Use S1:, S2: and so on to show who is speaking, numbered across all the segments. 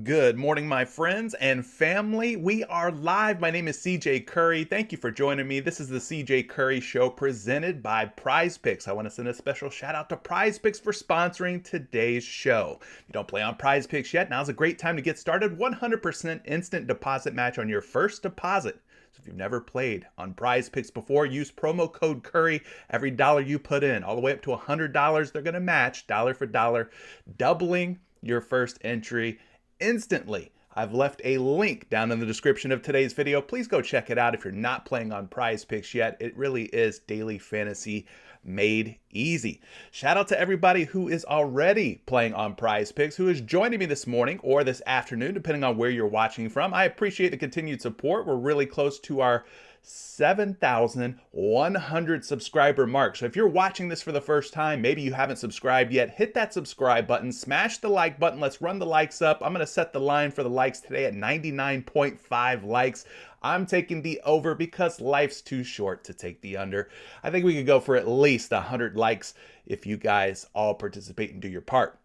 S1: Good morning, my friends and family. We are live. My name is CJ Curry. Thank you for joining me. This is the CJ Curry Show presented by PrizePicks. I want to send a special shout out to PrizePicks for sponsoring today's show. If you don't play on PrizePicks yet, now's a great time to get started. 100% instant deposit match on your first deposit. So if you've never played on PrizePicks before, use promo code Curry. Every dollar you put in, all the way up to $100, they're going to match dollar for dollar, doubling your first entry instantly. I've left a link down in the description of today's video. Please go check it out if you're not playing on PrizePicks yet. It really is daily fantasy made easy. Shout out to everybody who is already playing on PrizePicks, who is joining me this morning or this afternoon, depending on where you're watching from. I appreciate the continued support. We're really close to our 7,100 subscriber mark. So if you're watching this for the first time, maybe you haven't subscribed yet, hit that subscribe button, smash the like button. Let's run the likes up. I'm going to set the line for the likes today at 99.5 likes. I'm taking the over because life's too short to take the under. I think we could go for at least 100 likes if you guys all participate and do your part.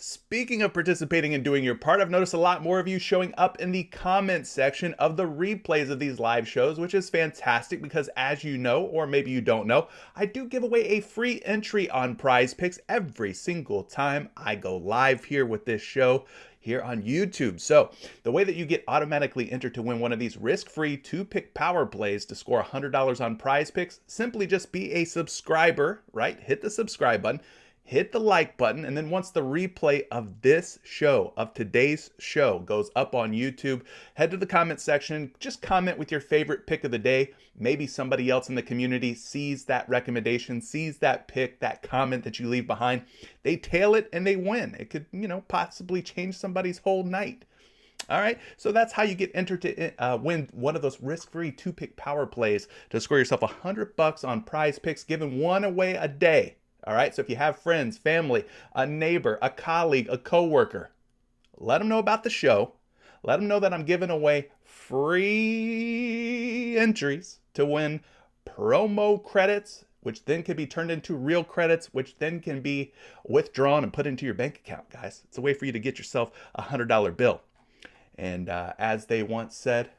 S1: Speaking of participating and doing your part, I've noticed a lot more of you showing up in the comments section of the replays of these live shows, which is fantastic because, as you know, or maybe you don't know, I do give away a free entry on PrizePicks every single time I go live here with this show here on YouTube. So the way that you get automatically entered to win one of these risk-free two-pick power plays to score $100 on PrizePicks, simply just be a subscriber, right? Hit the subscribe button. Hit the like button, and then once the replay of this show, of today's show, goes up on YouTube, head to the comment section, just comment with your favorite pick of the day. Maybe somebody else in the community sees that recommendation, sees that pick, that comment that you leave behind. They tail it and they win. It could, possibly change somebody's whole night. All right, so that's how you get entered to win one of those risk-free two-pick power plays to score yourself $100 on PrizePicks, giving one away a day. All right, so if you have friends, family, a neighbor, a colleague, a coworker, let them know about the show. Let them know that I'm giving away free entries to win promo credits, which then can be turned into real credits, which then can be withdrawn and put into your bank account, guys. It's a way for you to get yourself a $100 bill. And as they once said,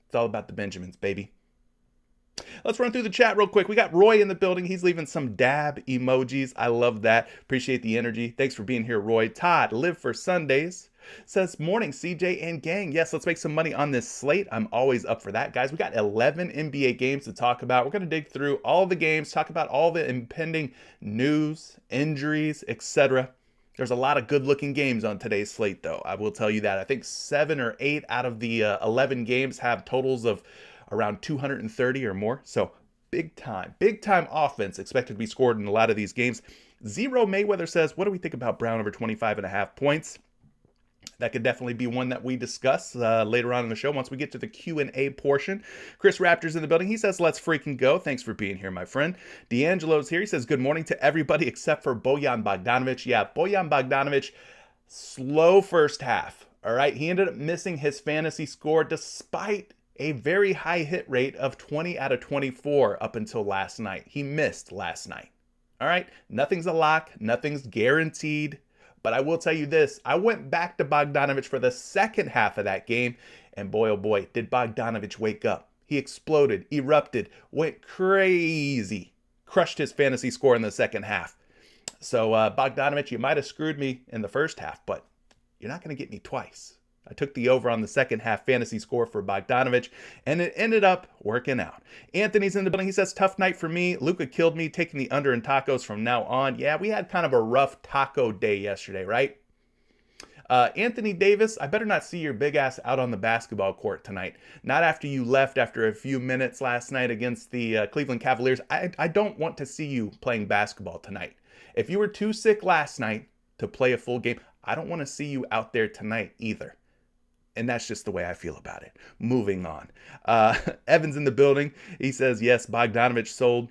S1: it's all about the Benjamins, baby. Let's run through the chat real quick. We got Roy in the building. He's leaving some dab emojis. I love that. Appreciate the energy. Thanks for being here, Roy. Todd, live for Sundays, says, morning, CJ and gang. Yes, let's make some money on this slate. I'm always up for that, guys. We got 11 NBA games to talk about. We're going to dig through all the games, talk about all the impending news, injuries, etc. There's a lot of good-looking games on today's slate, though. I will tell you that. I think 7 or 8 out of the 11 games have totals of around 230 or more. So big time offense expected to be scored in a lot of these games. Zero Mayweather says, what do we think about Brown over 25.5 points? That could definitely be one that we discuss later on in the show once we get to the Q&A portion. Chris Raptor's in the building. He says, let's freaking go. Thanks for being here, my friend. D'Angelo's here. He says, good morning to everybody except for Bojan Bogdanovic. Yeah, Bojan Bogdanovic, slow first half. All right, he ended up missing his fantasy score despite a very high hit rate of 20 out of 24 up until last night. He missed last night. All right, nothing's a lock, nothing's guaranteed, but I will tell you this. I went back to Bogdanovic for the second half of that game, and boy, oh boy, did Bogdanovic wake up. He exploded, erupted, went crazy, crushed his fantasy score in the second half. So Bogdanovic, you might have screwed me in the first half, but you're not going to get me twice. I took the over on the second half fantasy score for Bogdanovic, and it ended up working out. Anthony's in the building. He says, tough night for me. Luka killed me, taking the under in tacos from now on. Yeah, we had kind of a rough taco day yesterday, right? Anthony Davis, I better not see your big ass out on the basketball court tonight. Not after you left after a few minutes last night against the Cleveland Cavaliers. I don't want to see you playing basketball tonight. If you were too sick last night to play a full game, I don't want to see you out there tonight either. And that's just the way I feel about it. Moving on. Evan's in the building. He says, yes, Bogdanovic sold.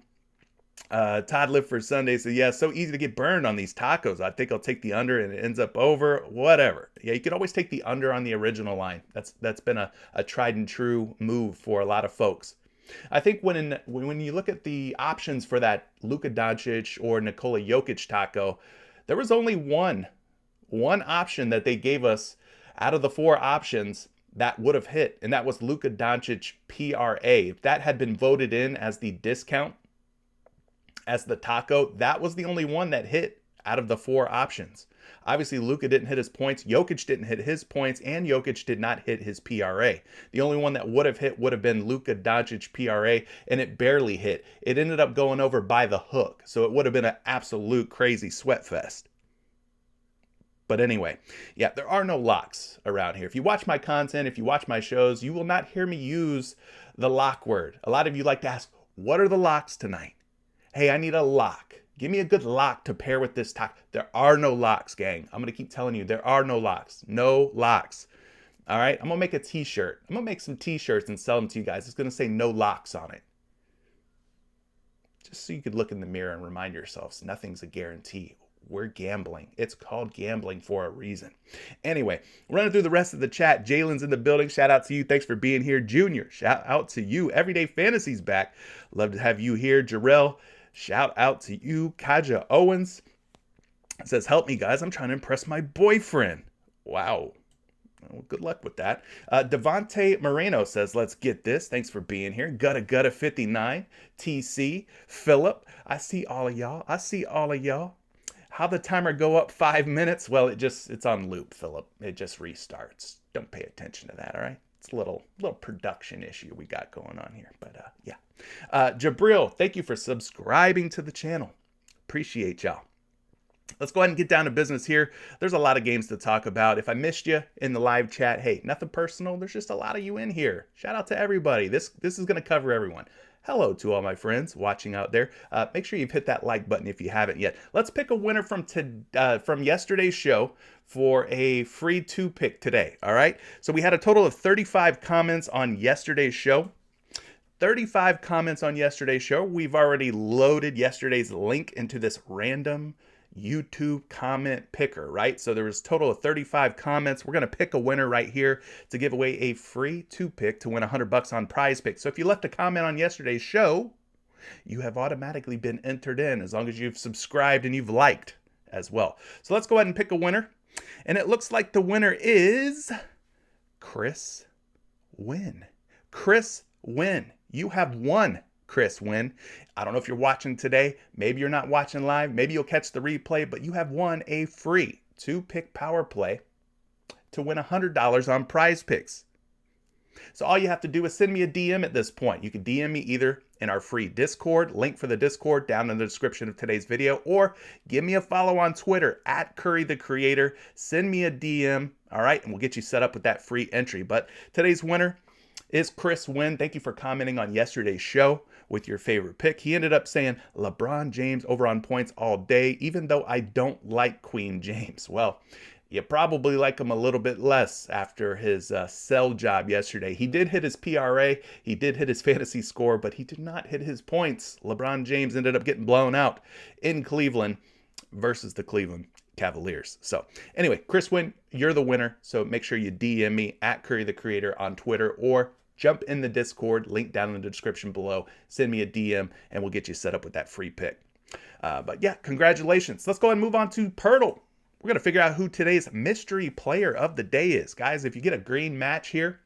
S1: Todd lived for Sunday. So, yeah, so easy to get burned on these tacos. I think I'll take the under and it ends up over. Whatever. Yeah, you could always take the under on the original line. That's been a tried and true move for a lot of folks. I think when you look at the options for that Luka Doncic or Nikola Jokic taco, there was only one option that they gave us Out of the 4 options, that would have hit, and that was Luka Doncic PRA. If that had been voted in as the discount, as the taco, that was the only one that hit out of the 4 options. Obviously, Luka didn't hit his points, Jokic didn't hit his points, and Jokic did not hit his PRA. The only one that would have hit would have been Luka Doncic PRA, and it barely hit. It ended up going over by the hook, so it would have been an absolute crazy sweat fest. But anyway, yeah, there are no locks around here. If you watch my content, if you watch my shows, you will not hear me use the lock word. A lot of you like to ask, what are the locks tonight? Hey, I need a lock. Give me a good lock to pair with this taco. There are no locks, gang. I'm going to keep telling you, there are no locks. No locks. All right? I'm going to make a t-shirt. I'm going to make some t-shirts and sell them to you guys. It's going to say no locks on it. Just so you could look in the mirror and remind yourselves, nothing's a guarantee. We're gambling. It's called gambling for a reason. Anyway, running through the rest of the chat. Jalen's in the building. Shout out to you. Thanks for being here. Junior, shout out to you. Everyday Fantasy's back. Love to have you here. Jarrell, shout out to you. Kaja Owens says, help me, guys. I'm trying to impress my boyfriend. Wow. Well, good luck with that. Devontae Moreno says, let's get this. Thanks for being here. Gutta 59. TC. Philip. I see all of y'all. How the timer go up 5 minutes? Well, it's on loop, Philip. It just restarts. Don't pay attention to that, all right? It's a little production issue we got going on here. But yeah. Jabril, thank you for subscribing to the channel. Appreciate y'all. Let's go ahead and get down to business here. There's a lot of games to talk about. If I missed you in the live chat, hey, nothing personal. There's just a lot of you in here. Shout out to everybody. This is going to cover everyone. Hello to all my friends watching out there. Make sure you've hit that like button if you haven't yet. Let's pick a winner from yesterday's show for a free 2-pick today. All right. So we had a total of 35 comments on yesterday's show. 35 comments on yesterday's show. We've already loaded yesterday's link into this random YouTube comment picker, right? So there was a total of 35 comments. We're going to pick a winner right here to give away a free 2-pick to win $100 on PrizePicks. So if you left a comment on yesterday's show, you have automatically been entered in as long as you've subscribed and you've liked as well. So let's go ahead and pick a winner. And it looks like the winner is Chris Wynn. Chris Wynn. You have won, Chris Wynn. I don't know if you're watching today. Maybe you're not watching live. Maybe you'll catch the replay, but you have won a free 2-pick power play to win $100 on PrizePicks. So all you have to do is send me a DM at this point. You can DM me either in our free Discord, link for the Discord down in the description of today's video, or give me a follow on Twitter at Curry the Creator. Send me a DM, all right, and we'll get you set up with that free entry. But today's winner is Chris Wynn. Thank you for commenting on yesterday's show with your favorite pick. He ended up saying LeBron James over on points all day, even though I don't like Queen James. Well, you probably like him a little bit less after his sell job yesterday. He did hit his PRA. He did hit his fantasy score, but he did not hit his points. LeBron James ended up getting blown out in Cleveland versus the Cleveland Cavaliers. So anyway, Chris Wynn, you're the winner. So make sure you DM me at Curry the Creator on Twitter, or jump in the Discord, link down in the description below. Send me a DM and we'll get you set up with that free pick. But yeah, congratulations. Let's go ahead and move on to Purdle. We're going to figure out who today's mystery player of the day is. Guys, if you get a green match here,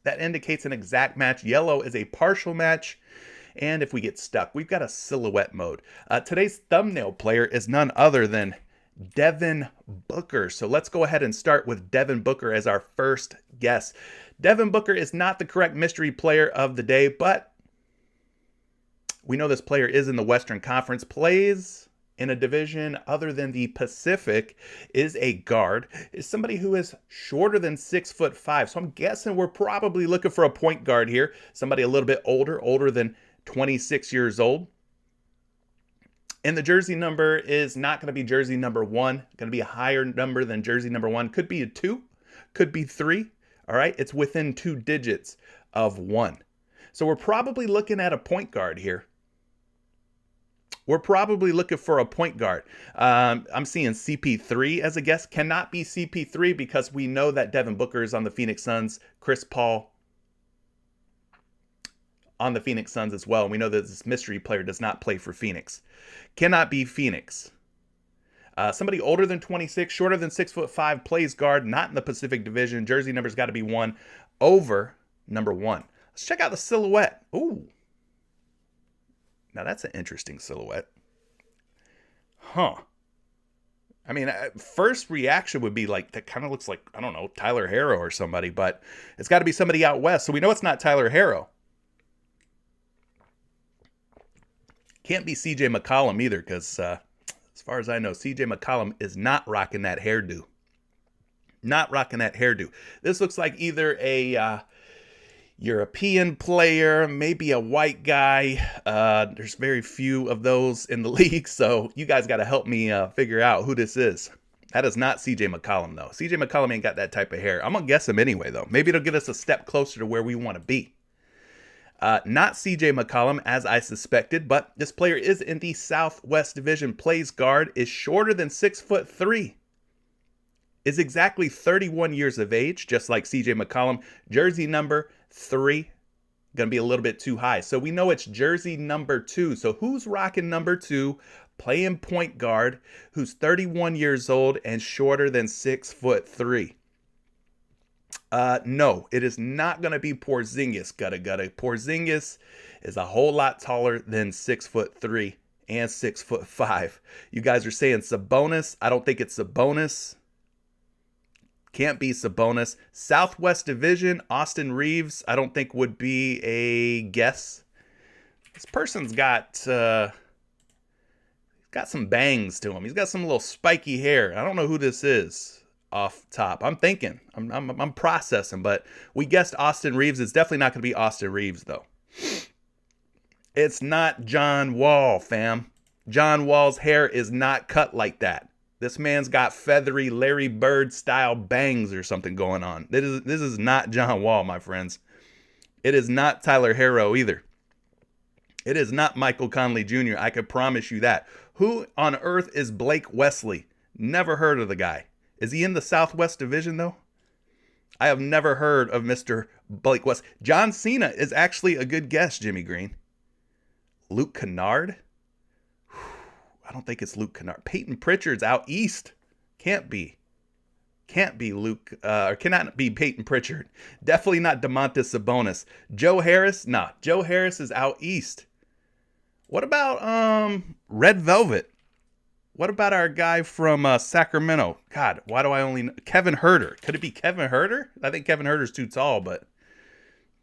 S1: that indicates an exact match. Yellow is a partial match. And if we get stuck, we've got a silhouette mode. Today's thumbnail player is none other than Devin Booker. So let's go ahead and start with Devin Booker as our first guess. Devin Booker is not the correct mystery player of the day, but we know this player is in the Western Conference, plays in a division other than the Pacific, is a guard, is somebody who is shorter than 6'5". So I'm guessing we're probably looking for a point guard here, somebody a little bit older than 26 years old. And the jersey number is not going to be jersey number 1, going to be a higher number than jersey number 1. Could be a 2, could be 3. All right, it's within 2 digits of 1. So we're probably looking at a point guard here. We're probably looking for a point guard. I'm seeing CP3 as a guess. Cannot be CP3 because we know that Devin Booker is on the Phoenix Suns. Chris Paul on the Phoenix Suns as well. We know that this mystery player does not play for Phoenix. Cannot be Phoenix. Somebody older than 26, shorter than 6'5", plays guard, not in the Pacific Division. Jersey number's got to be 1 over number 1. Let's check out the silhouette. Ooh. Now that's an interesting silhouette. Huh. I mean, first reaction would be like, that kind of looks like, I don't know, Tyler Harrow or somebody, but it's got to be somebody out west. So we know it's not Tyler Harrow. Can't be CJ McCollum either, because as far as I know, CJ McCollum is not rocking that hairdo. Not rocking that hairdo. This looks like either a European player, maybe a white guy. There's very few of those in the league, so you guys got to help me figure out who this is. That is not CJ McCollum, though. CJ McCollum ain't got that type of hair. I'm going to guess him anyway, though. Maybe it'll get us a step closer to where we want to be. Not CJ McCollum, as I suspected, but this player is in the Southwest Division, plays guard, is shorter than 6'3", is exactly 31 years of age, just like CJ McCollum. Jersey number 3, gonna be a little bit too high. So we know it's jersey number 2. So who's rocking number 2, playing point guard, who's 31 years old and shorter than 6'3"? No, it is not going to be Porzingis. Gutta. Porzingis is a whole lot taller than 6'3" and 6'5". You guys are saying Sabonis. I don't think it's Sabonis. Can't be Sabonis. Southwest Division, Austin Reeves, I don't think would be a guess. This person's got some bangs to him. He's got some little spiky hair. I don't know who this is off top. I'm thinking. I'm processing, but we guessed Austin Reeves. It's definitely not going to be Austin Reeves, though. It's not John Wall, fam. John Wall's hair is not cut like that. This man's got feathery Larry Bird style bangs or something going on. This is not John Wall, my friends. It is not Tyler Harrow either. It is not Michael Conley Jr. I can promise you that. Who on earth is Blake Wesley? Never heard of the guy. Is he in the Southwest Division, though? I have never heard of Mr. Blake Wesley. John Cena is actually a good guess, Jimmy Green. Luke Kennard? I don't think it's Luke Kennard. Peyton Pritchard's out east. Can't be. Can't be Luke, or cannot be Peyton Pritchard. Definitely not DeMontis Sabonis. Joe Harris? Nah, Joe Harris is out east. What about Red Velvet? What about our guy from Sacramento? God, why do I only know? Kevin Huerter. Could it be Kevin Huerter? I think Kevin Huerter's too tall, but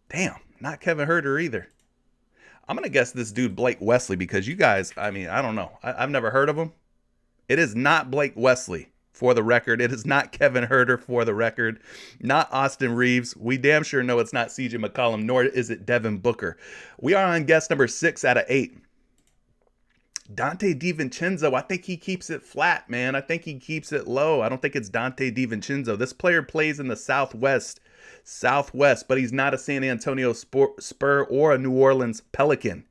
S1: damn, not Kevin Huerter either. I'm going to guess this dude Blake Wesley because you guys, I mean, I don't know. I've never heard of him. It is not Blake Wesley, for the record. It is not Kevin Huerter, for the record. Not Austin Reeves. We damn sure know it's not CJ McCollum, nor is it Devin Booker. We are on guess number 6 out of 8. Dante DiVincenzo, I think he keeps it flat, man. I think he keeps it low. I don't think it's Dante DiVincenzo. This player plays in the Southwest, but he's not a San Antonio Spur or a New Orleans Pelican.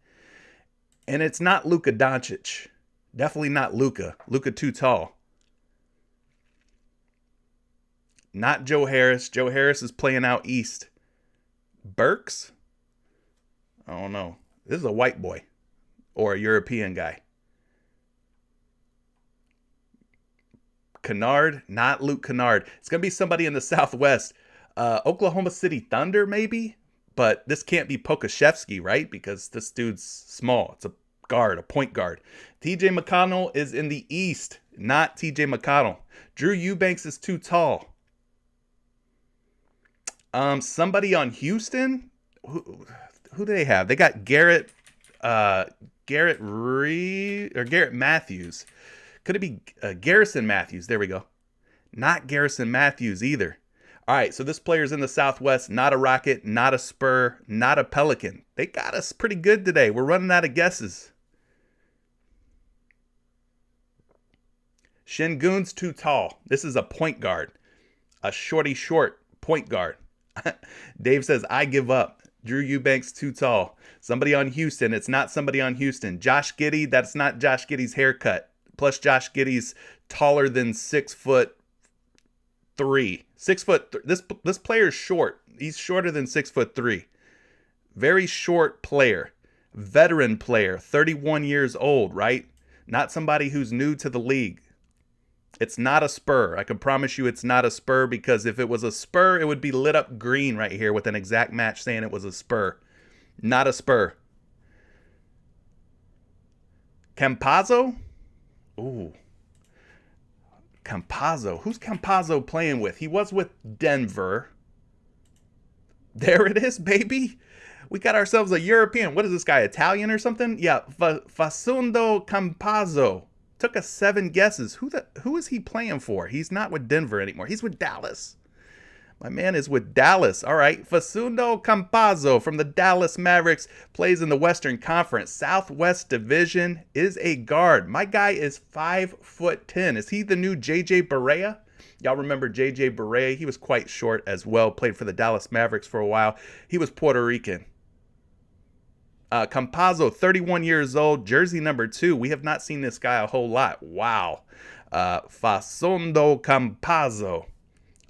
S1: And it's not Luka Doncic. Definitely not Luka. Luka too tall. Not Joe Harris. Joe Harris is playing out east. Burks? I don't know. This is a white boy or a European guy. Kennard, not Luke Kennard. It's going to be somebody in the Southwest. Oklahoma City Thunder, maybe? But this can't be Pokashevsky, right? Because this dude's small. It's a guard, a point guard. TJ McConnell is in the East, not TJ McConnell. Drew Eubanks is too tall. Somebody on Houston? Who do they have? They got Garrett Matthews. Could it be Garrison Matthews? There we go. Not Garrison Matthews either. All right, so this player's in the Southwest, not a Rocket, not a Spur, not a Pelican. They got us pretty good today. We're running out of guesses. Şengün's too tall. This is a point guard. A short point guard. Dave says, I give up. Drew Eubanks too tall. Somebody on Houston. It's not somebody on Houston. Josh Giddey. That's not Josh Giddey's haircut. Plus Josh Giddey's taller than 6'3". 6'3". This player's short. He's shorter than 6'3". Very short player. Veteran player. 31 years old, right? Not somebody who's new to the league. It's not a spur. I can promise you it's not a spur, because if it was a spur, it would be lit up green right here with an exact match saying it was a spur. Not a spur. Campazzo? Ooh. Campazzo. Who's Campazzo playing with? He was with Denver. There it is, baby. We got ourselves a European. What is this guy, Italian or something? Yeah, Facundo Campazzo. Took us 7 guesses. Who is he playing for? He's not with Denver anymore. He's with Dallas. My man is with Dallas. All right. Facundo Campazzo from the Dallas Mavericks plays in the Western Conference. Southwest Division, is a guard. My guy is 5'10". Is he the new JJ Barea? Y'all remember JJ Barea? He was quite short as well. Played for the Dallas Mavericks for a while. He was Puerto Rican. Campazzo, 31 years old, jersey number 2. We have not seen this guy a whole lot. Wow. Facundo Campazzo.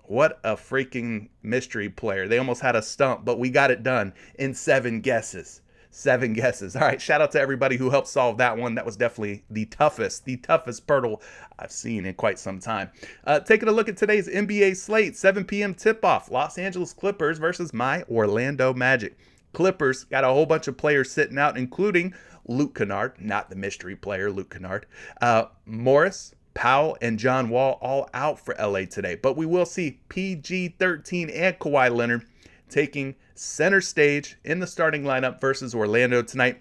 S1: What a freaking mystery player. They almost had a stump, but we got it done in 7 guesses. 7 guesses. All right, shout out to everybody who helped solve that one. That was definitely the toughest Purdle I've seen in quite some time. Taking a look at today's NBA slate, 7 p.m. tip-off. Los Angeles Clippers versus my Orlando Magic. Clippers got a whole bunch of players sitting out, including Luke Kennard, not the mystery player, Luke Kennard, Morris, Powell, and John Wall all out for LA today. But we will see PG-13 and Kawhi Leonard taking center stage in the starting lineup versus Orlando tonight.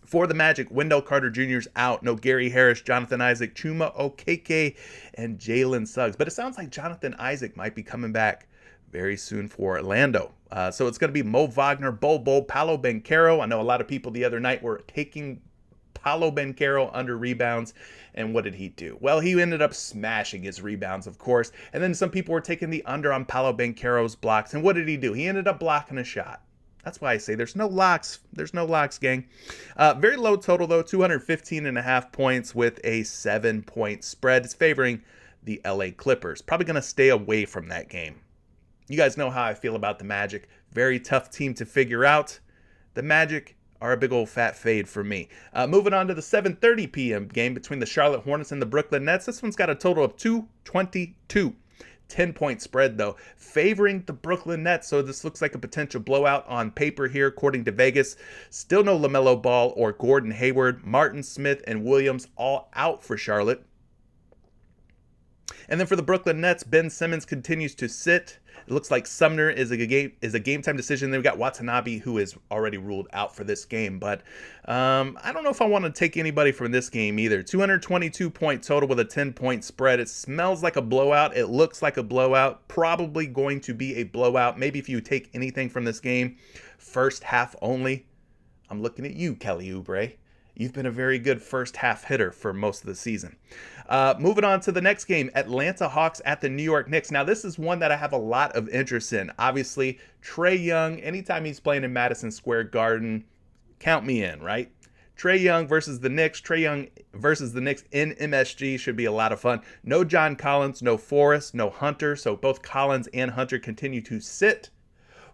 S1: For the Magic, Wendell Carter Jr. is out. No Gary Harris, Jonathan Isaac, Chuma Okeke, and Jalen Suggs. But it sounds like Jonathan Isaac might be coming back very soon for Orlando. So it's going to be Mo Wagner, Bol, Paolo Banchero. I know a lot of people the other night were taking Paolo Banchero under rebounds. And what did he do? Well, he ended up smashing his rebounds, of course. And then some people were taking the under on Paolo Banchero's blocks. And what did he do? He ended up blocking a shot. That's why I say there's no locks. There's no locks, gang. Very low total, though. 215.5 points with a 7-point spread. It's favoring the LA Clippers. Probably going to stay away from that game. You guys know how I feel about the Magic. Very tough team to figure out. The Magic are a big old fat fade for me. Moving on to the 7:30 p.m. game between the Charlotte Hornets and the Brooklyn Nets. This one's got a total of 222. 10-point spread, though, favoring the Brooklyn Nets. So this looks like a potential blowout on paper here, according to Vegas. Still no LaMelo Ball or Gordon Hayward. Martin Smith and Williams all out for Charlotte. And then for the Brooklyn Nets, Ben Simmons continues to sit. It looks like Sumner is a game time decision. Then we got Watanabe, who is already ruled out for this game. But I don't know if I want to take anybody from this game either. 222-point total with a 10-point spread. It smells like a blowout. It looks like a blowout. Probably going to be a blowout. Maybe if you take anything from this game, first half only. I'm looking at you, Kelly Oubre. You've been a very good first half hitter for most of the season. Moving on to the next game, Atlanta Hawks at the New York Knicks. Now, this is one that I have a lot of interest in. Obviously, Trae Young, anytime he's playing in Madison Square Garden, count me in, right? Trae Young versus the Knicks. Trae Young versus the Knicks in MSG should be a lot of fun. No John Collins, no Forrest, no Hunter. So both Collins and Hunter continue to sit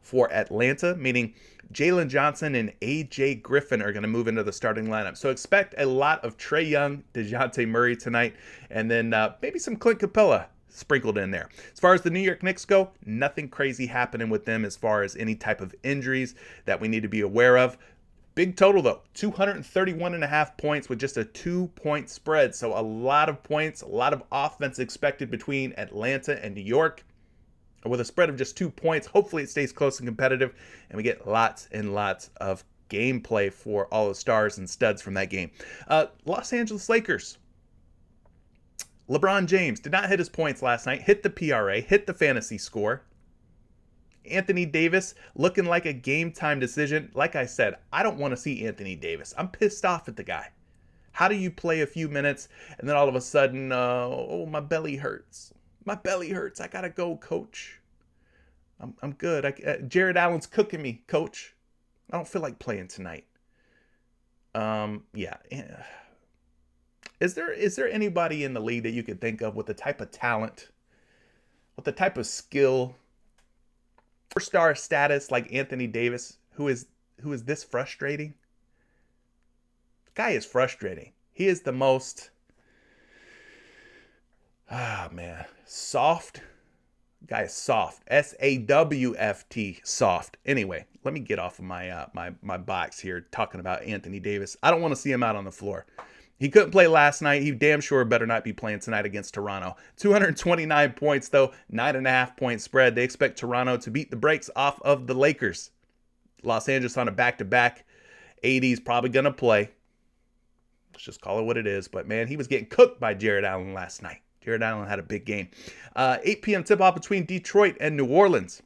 S1: for Atlanta, meaning Jalen Johnson and A.J. Griffin are going to move into the starting lineup. So expect a lot of Trae Young, DeJounte Murray tonight, and then maybe some Clint Capella sprinkled in there. As far as the New York Knicks go, nothing crazy happening with them as far as any type of injuries that we need to be aware of. Big total, though, 231.5 points with just a 2-point spread. So a lot of points, a lot of offense expected between Atlanta and New York. With a spread of just 2 points, hopefully it stays close and competitive, and we get lots and lots of gameplay for all the stars and studs from that game. Los Angeles Lakers. LeBron James did not hit his points last night, hit the PRA, hit the fantasy score. Anthony Davis looking like a game time decision. Like I said, I don't want to see Anthony Davis. I'm pissed off at the guy. How do you play a few minutes and then all of a sudden, my belly hurts. My belly hurts. I gotta go, coach. I'm good. Jared Allen's cooking me, coach. I don't feel like playing tonight. Yeah. Is there anybody in the league that you could think of with the type of talent, with the type of skill, four-star status like Anthony Davis, who is this frustrating? The guy is frustrating. He is the most Ah, man. Soft. Guy is soft. SAWFT. Soft. Anyway, let me get off of my box here talking about Anthony Davis. I don't want to see him out on the floor. He couldn't play last night. He damn sure better not be playing tonight against Toronto. 229 points, though. 9.5-point spread. They expect Toronto to beat the brakes off of the Lakers. Los Angeles on a back-to-back. AD's probably going to play. Let's just call it what it is. But, man, he was getting cooked by Jared Allen last night. Jared Allen had a big game. 8 p.m. tip-off between Detroit and New Orleans.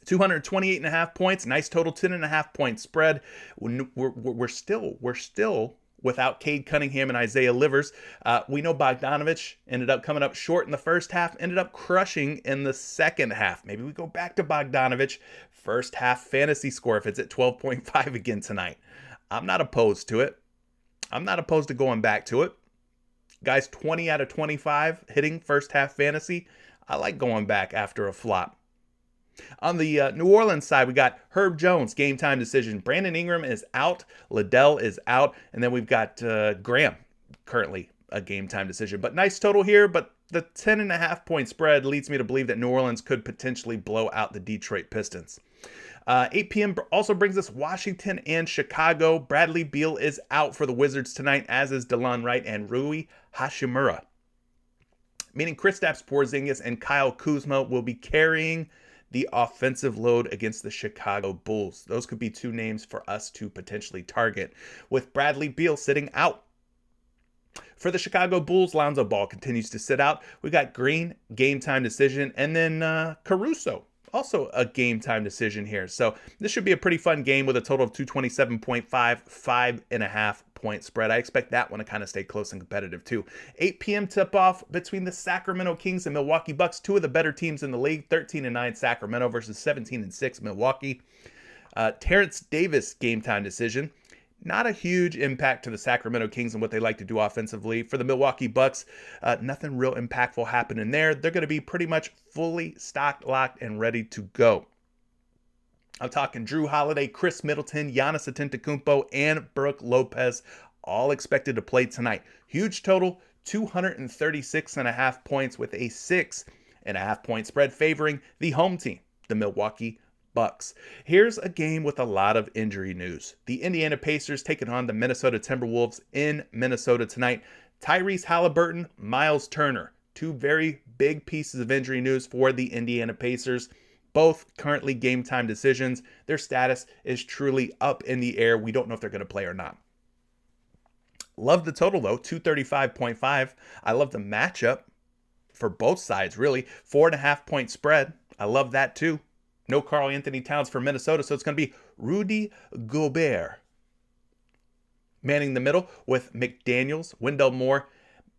S1: 228.5 points. Nice total, 10.5-point spread. We're still without Cade Cunningham and Isaiah Livers. We know Bogdanovich ended up coming up short in the first half, ended up crushing in the second half. Maybe we go back to Bogdanovich. First half fantasy score if it's at 12.5 again tonight. I'm not opposed to it. I'm not opposed to going back to it. Guys, 20 out of 25 hitting first half fantasy. I like going back after a flop. On the New Orleans side, we got Herb Jones, game time decision. Brandon Ingram is out. Liddell is out. And then we've got Graham, currently a game time decision. But nice total here. But the 10.5-point spread leads me to believe that New Orleans could potentially blow out the Detroit Pistons. 8 p.m. also brings us Washington and Chicago. Bradley Beal is out for the Wizards tonight, as is DeLon Wright and Rui Hachimura. Meaning Kristaps Porzingis and Kyle Kuzma will be carrying the offensive load against the Chicago Bulls. Those could be two names for us to potentially target, with Bradley Beal sitting out. For the Chicago Bulls, Lonzo Ball continues to sit out. We got Green, game time decision, and then Caruso, also a game time decision here. So this should be a pretty fun game with a total of 227.5, 5.5-point spread. I expect that one to kind of stay close and competitive too. 8 p.m. tip-off between the Sacramento Kings and Milwaukee Bucks, two of the better teams in the league. 13-9 Sacramento versus 17-6 Milwaukee. Terrence Davis game time decision. Not a huge impact to the Sacramento Kings and what they like to do offensively. For the Milwaukee Bucks, nothing real impactful happening there. They're going to be pretty much fully stocked, locked, and ready to go. I'm talking Drew Holiday, Chris Middleton, Giannis Antetokounmpo, and Brook Lopez, all expected to play tonight. Huge total, 236.5 points with a 6.5-point spread favoring the home team, the Milwaukee Bucks. Here's a game with a lot of injury news. The Indiana Pacers taking on the Minnesota Timberwolves in Minnesota tonight. Tyrese Halliburton, Miles Turner, two very big pieces of injury news for the Indiana Pacers. Both currently game time decisions. Their status is truly up in the air. We don't know if they're going to play or not. Love the total though, 235.5. I love the matchup for both sides really. 4.5-point spread. I love that too. No Karl Anthony Towns for Minnesota, so it's going to be Rudy Gobert manning the middle with McDaniels, Wendell Moore,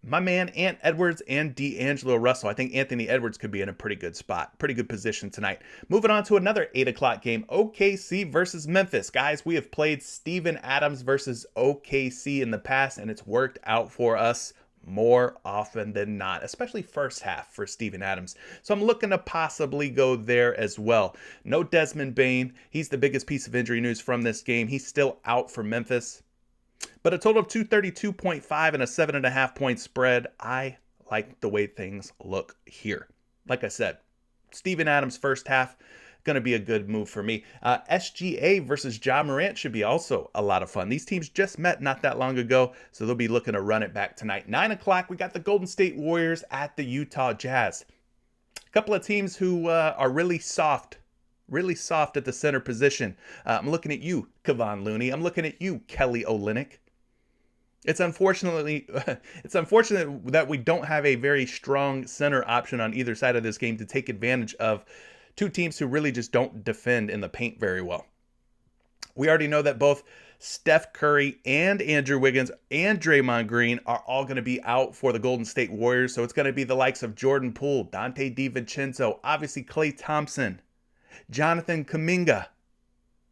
S1: my man Ant Edwards, and D'Angelo Russell. I think Anthony Edwards could be in a pretty good spot, pretty good position tonight. Moving on to another 8 o'clock game, OKC versus Memphis. Guys, we have played Steven Adams versus OKC in the past, and it's worked out for us more often than not, especially first half for Steven Adams. So I'm looking to possibly go there as well. No Desmond Bane. He's the biggest piece of injury news from this game. He's still out for Memphis. But a total of 232.5 and a 7.5-point spread. I like the way things look here. Like I said, Steven Adams first half, going to be a good move for me. SGA versus Ja Morant should be also a lot of fun. These teams just met not that long ago, so they'll be looking to run it back tonight. 9 o'clock, we got the Golden State Warriors at the Utah Jazz. A couple of teams who are really soft at the center position. I'm looking at you, Kevon Looney. I'm looking at you, Kelly Olynyk. It's unfortunate that we don't have a very strong center option on either side of this game to take advantage of two teams who really just don't defend in the paint very well. We already know that both Steph Curry and Andrew Wiggins and Draymond Green are all going to be out for the Golden State Warriors. So it's going to be the likes of Jordan Poole, Dante DiVincenzo, obviously Klay Thompson, Jonathan Kuminga.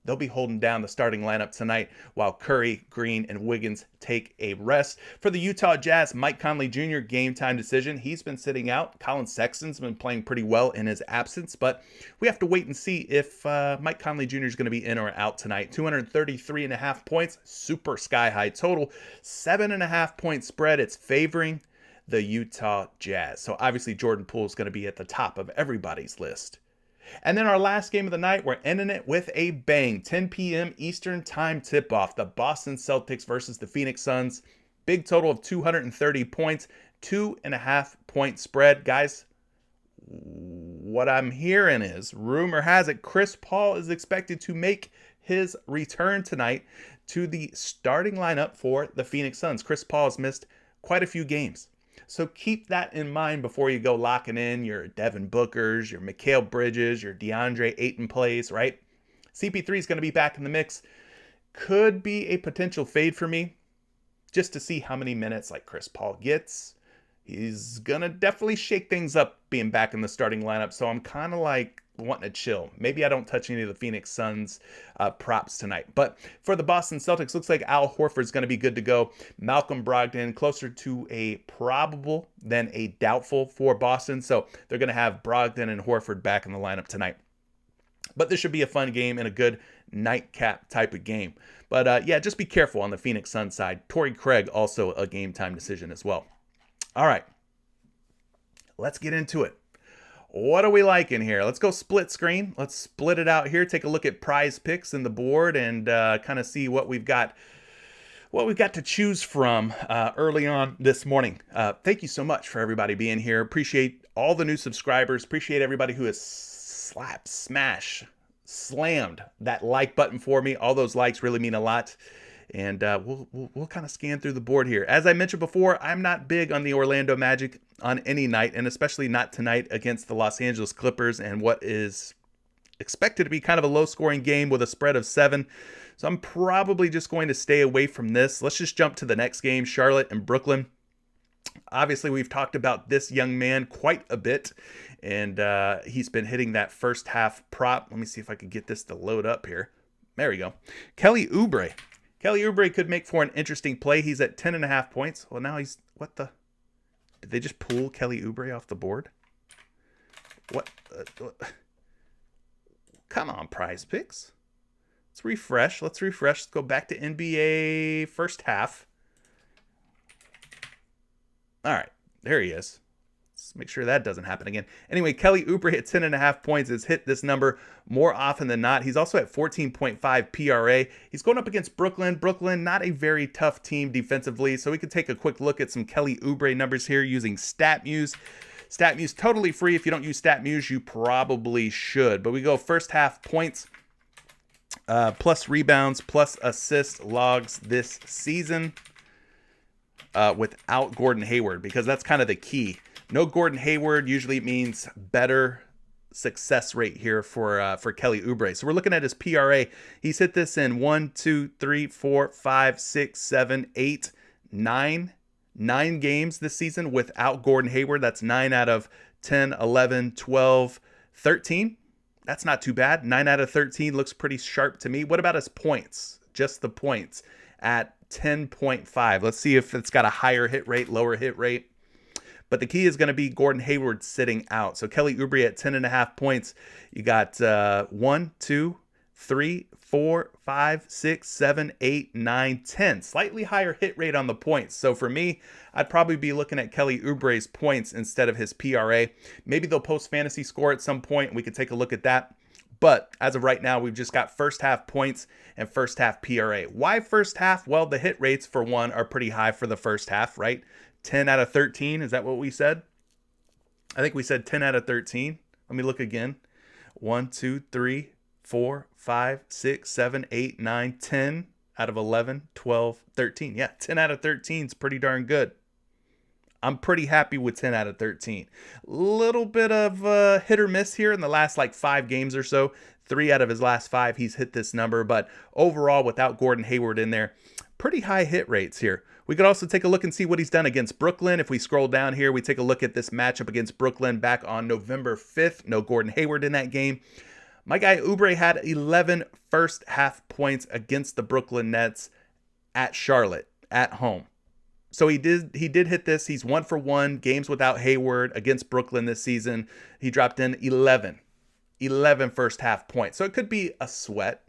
S1: They'll be holding down the starting lineup tonight while Curry, Green, and Wiggins take a rest. For the Utah Jazz, Mike Conley Jr., game time decision. He's been sitting out. Colin Sexton's been playing pretty well in his absence, but we have to wait and see if Mike Conley Jr. is going to be in or out tonight. 233.5 points, super sky high total. 7.5-point spread. It's favoring the Utah Jazz. So obviously Jordan Poole is going to be at the top of everybody's list. And then our last game of the night, we're ending it with a bang. 10 p.m. Eastern time tip-off. The Boston Celtics versus the Phoenix Suns. Big total of 230 points, 2.5 point spread. Guys, what I'm hearing is, rumor has it, Chris Paul is expected to make his return tonight to the starting lineup for the Phoenix Suns. Chris Paul has missed quite a few games. So keep that in mind before you go locking in your Devin Bookers, your Mikal Bridges, your DeAndre Ayton plays, right? CP3 is going to be back in the mix. Could be a potential fade for me just to see how many minutes like Chris Paul gets. He's going to definitely shake things up being back in the starting lineup. So I'm kind of like wanting to chill. Maybe I don't touch any of the Phoenix Suns props tonight. But for the Boston Celtics, looks like Al Horford's going to be good to go. Malcolm Brogdon, closer to a probable than a doubtful for Boston. So they're going to have Brogdon and Horford back in the lineup tonight. But this should be a fun game and a good nightcap type of game. But yeah, just be careful on the Phoenix Suns side. Torrey Craig, also a game time decision as well. All right, let's get into it. What are we liking here? Let's go split screen. Let's split it out here. Take a look at PrizePicks in the board and kind of see what we've got to choose from early on this morning. Thank you so much for everybody being here. Appreciate all the new subscribers. Appreciate everybody who has slammed that like button for me. All those likes really mean a lot. And we'll kind of scan through the board here. As I mentioned before, I'm not big on the Orlando Magic on any night, and especially not tonight against the Los Angeles Clippers and what is expected to be kind of a low-scoring game with a spread of 7. So I'm probably just going to stay away from this. Let's just jump to the next game, Charlotte and Brooklyn. Obviously, we've talked about this young man quite a bit, and he's been hitting that first half prop. Let me see if I can get this to load up here. There we go. Kelly Oubre. Kelly Oubre could make for an interesting play. He's at 10.5 points. Well, now he's... What the... Did they just pull Kelly Oubre off the board? What? Come on, PrizePicks. Let's refresh. Let's go back to NBA first half. All right. There he is. Let's make sure that doesn't happen again. Anyway, Kelly Oubre at 10.5 points has hit this number more often than not. He's also at 14.5 PRA. He's going up against Brooklyn. Brooklyn, not a very tough team defensively. So we could take a quick look at some Kelly Oubre numbers here using StatMuse. StatMuse totally free. If you don't use StatMuse, you probably should. But we go first half points, plus rebounds, plus assist logs this season without Gordon Hayward, because that's kind of the key. No Gordon Hayward usually means better success rate here for Kelly Oubre. So we're looking at his PRA. He's hit this in 1, 2, 3, 4, 5, 6, 7, 8, 9 games this season without Gordon Hayward. That's 9 out of 10, 11, 12, 13. That's not too bad. 9 out of 13 looks pretty sharp to me. What about his points? Just the points at 10.5. Let's see if it's got a higher hit rate, lower hit rate. But the key is going to be Gordon Hayward sitting out. So Kelly Oubre at 10.5 points. You got 1, 2, 3, 4, 5, 6, 7, 8, 9, 10. Slightly higher hit rate on the points. So for me, I'd probably be looking at Kelly Oubre's points instead of his PRA. Maybe they'll post fantasy score at some point and we could take a look at that. But as of right now, we've just got first half points and first half PRA. Why first half? Well, the hit rates for one are pretty high for the first half, right? 10 out of 13. Is that what we said? I think we said 10 out of 13. Let me look again. 1, 2, 3, 4, 5, 6, 7, 8, 9, 10 out of 11, 12, 13. Yeah, 10 out of 13 is pretty darn good. I'm pretty happy with 10 out of 13. Little bit of hit or miss here in the last like 5 games or so. 3 out of his last 5, he's hit this number. But overall, without Gordon Hayward in there, pretty high hit rates here. We could also take a look and see what he's done against Brooklyn. If we scroll down here, we take a look at this matchup against Brooklyn back on November 5th. No Gordon Hayward in that game. My guy Oubre had 11 first half points against the Brooklyn Nets at Charlotte, at home. So he did hit this. He's 1 for 1 games without Hayward against Brooklyn this season. He dropped in 11 first half points. So it could be a sweat.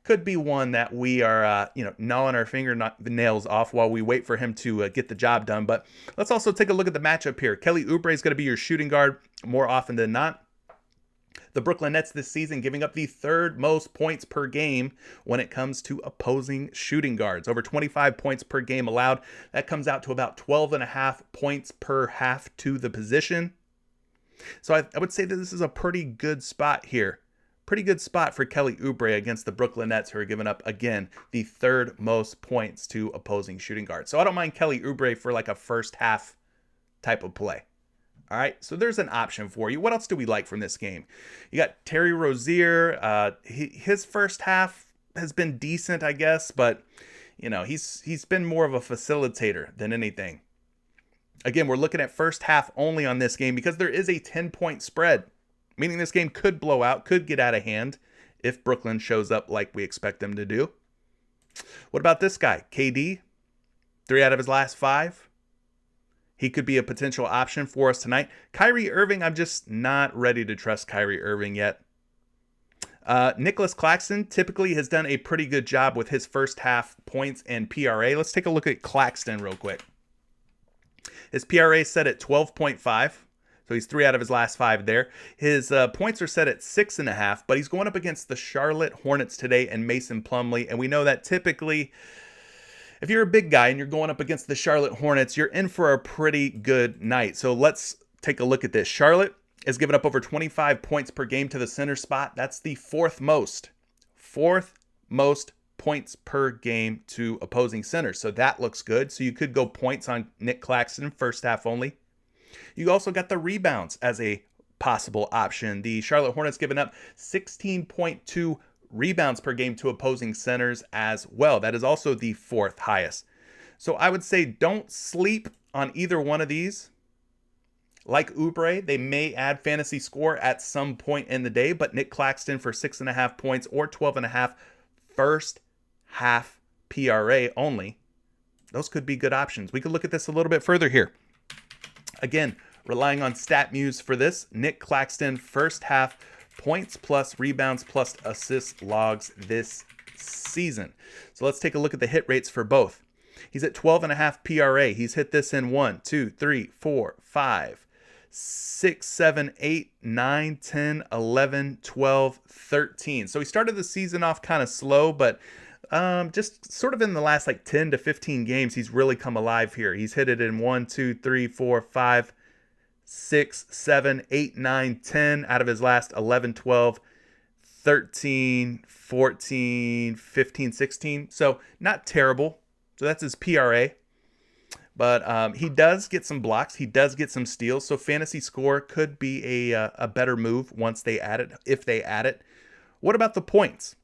S1: could be one that we are, gnawing our fingernails off while we wait for him to get the job done. But let's also take a look at the matchup here. Kelly Oubre is going to be your shooting guard more often than not. The Brooklyn Nets this season giving up the third most points per game when it comes to opposing shooting guards. Over 25 points per game allowed. That comes out to about 12.5 points per half to the position. So I would say that this is a pretty good spot here. Pretty good spot for Kelly Oubre against the Brooklyn Nets, who are giving up, again, the third most points to opposing shooting guards. So I don't mind Kelly Oubre for like a first half type of play. All right, so there's an option for you. What else do we like from this game? You got Terry Rozier. His first half has been decent, I guess, but he's been more of a facilitator than anything. Again, we're looking at first half only on this game because there is a 10-point spread, meaning this game could blow out, could get out of hand if Brooklyn shows up like we expect them to do. What about this guy, KD? 3 out of his last 5. He could be a potential option for us tonight. Kyrie Irving, I'm just not ready to trust Kyrie Irving yet. Nicholas Claxton typically has done a pretty good job with his first half points and PRA. Let's take a look at Claxton real quick. His PRA set at 12.5. So he's 3 out of his last 5 there. His points are set at 6.5, but he's going up against the Charlotte Hornets today and Mason Plumlee. And we know that typically, if you're a big guy and you're going up against the Charlotte Hornets, you're in for a pretty good night. So let's take a look at this. Charlotte is giving up over 25 points per game to the center spot. That's the fourth most points per game to opposing centers. So that looks good. So you could go points on Nick Claxton, first half only. You also got the rebounds as a possible option. The Charlotte Hornets giving up 16.2 rebounds per game to opposing centers as well. That is also the fourth highest. So I would say don't sleep on either one of these. Like Oubre, they may add fantasy score at some point in the day, but Nick Claxton for 6.5 points or 12.5 first half PRA only. Those could be good options. We could look at this a little bit further here. Again, relying on StatMuse for this, Nick Claxton first half points plus rebounds plus assist logs this season. So let's take a look at the hit rates for both. He's at 12.5 PRA. He's hit this in 1, 2, 3, 4, 5, 6, 7, 8, 9, 10, 11, 12, 13. So he started the season off kind of slow, but just sort of in the last 10 to 15 games, he's really come alive here. He's hit it in 1, 2, 3, 4, 5, 6, 7, 8, 9, 10 out of his last 11, 12, 13, 14, 15, 16. So not terrible. So that's his PRA. But he does get some blocks. He does get some steals. So fantasy score could be a better move once they add it, if they add it. What about the points?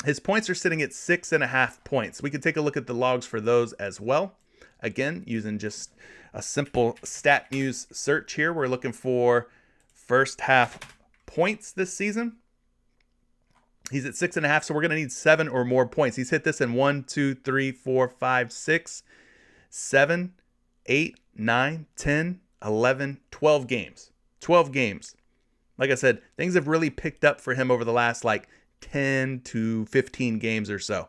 S1: His points are sitting at 6.5 points. We could take a look at the logs for those as well. Again, using just a simple StatMuse search here. We're looking for first half points this season. He's at 6.5, so we're going to need 7 or more points. He's hit this in 1, 2, 3, 4, 5, 6, 7, 8, 9, 10, 11, 12 games. 12 games. Like I said, things have really picked up for him over the last 10 to 15 games or so.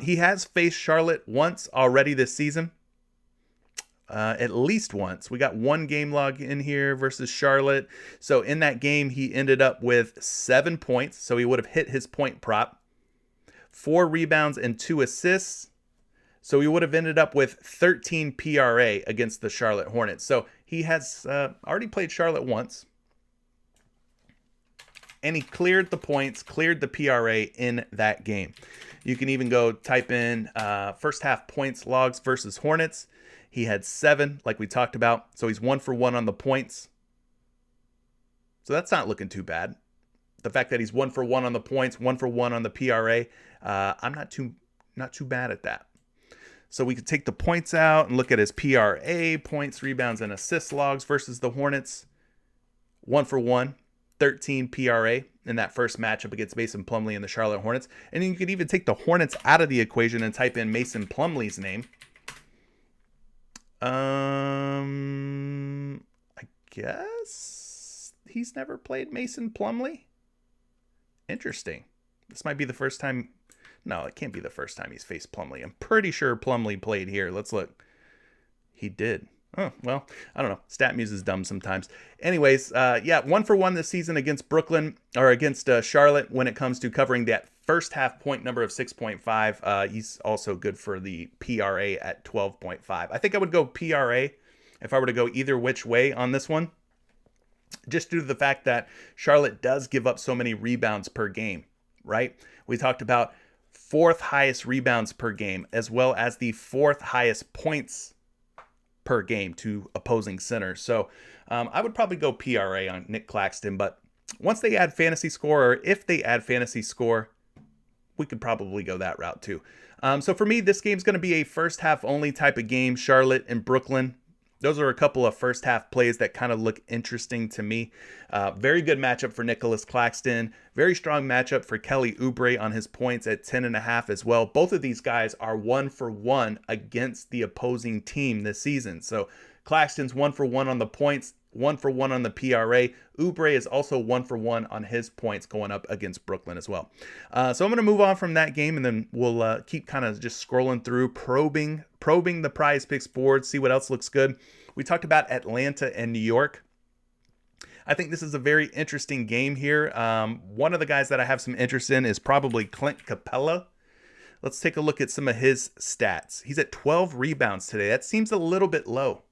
S1: He has faced Charlotte once already this season. At least once. We got 1 game log in here versus Charlotte. So in that game, he ended up with 7 points. So he would have hit his point prop. 4 rebounds and 2 assists. So he would have ended up with 13 PRA against the Charlotte Hornets. So he has already played Charlotte once. And he cleared the points, cleared the PRA in that game. You can even go type in first half points logs versus Hornets. He had 7, like we talked about. So he's 1 for 1 on the points. So that's not looking too bad. The fact that he's 1 for 1 on the points, 1 for 1 on the PRA, I'm not too bad at that. So we could take the points out and look at his PRA, points, rebounds, and assist logs versus the Hornets. 1 for 1. 13 PRA in that first matchup against Mason Plumlee and the Charlotte Hornets. And then you could even take the Hornets out of the equation and type in Mason Plumlee's name. I guess he's never played Mason Plumlee. Interesting. This might be the first time. No, it can't be the first time he's faced Plumlee. I'm pretty sure Plumlee played here. Let's look. He did. Oh, well, I don't know. StatMuse is dumb sometimes. Anyways, yeah, 1-for-1 this season against Brooklyn, or against Charlotte when it comes to covering that first half point number of 6.5. He's also good for the PRA at 12.5. I think I would go PRA if I were to go either which way on this one, just due to the fact that Charlotte does give up so many rebounds per game, right? We talked about fourth highest rebounds per game, as well as the fourth highest points per game to opposing centers. So I would probably go PRA on Nick Claxton, but once they add fantasy score, or if they add fantasy score, we could probably go that route too. So for me, this game's going to be a first half only type of game. Charlotte and Brooklyn. Those are a couple of first half plays that kind of look interesting to me. Very good matchup for Nicholas Claxton. Very strong matchup for Kelly Oubre on his points at 10.5 as well. Both of these guys are 1-for-1 against the opposing team this season. So Claxton's 1-for-1 on the points, 1-for-1 on the PRA. Oubre is also 1-for-1 on his points going up against Brooklyn as well. So I'm going to move on from that game, and then we'll keep kind of just scrolling through, probing the PrizePicks board, see what else looks good. We talked about Atlanta and New York. I think this is a very interesting game here. One of the guys that I have some interest in is probably Clint Capella. Let's take a look at some of his stats. He's at 12 rebounds today. That seems a little bit low.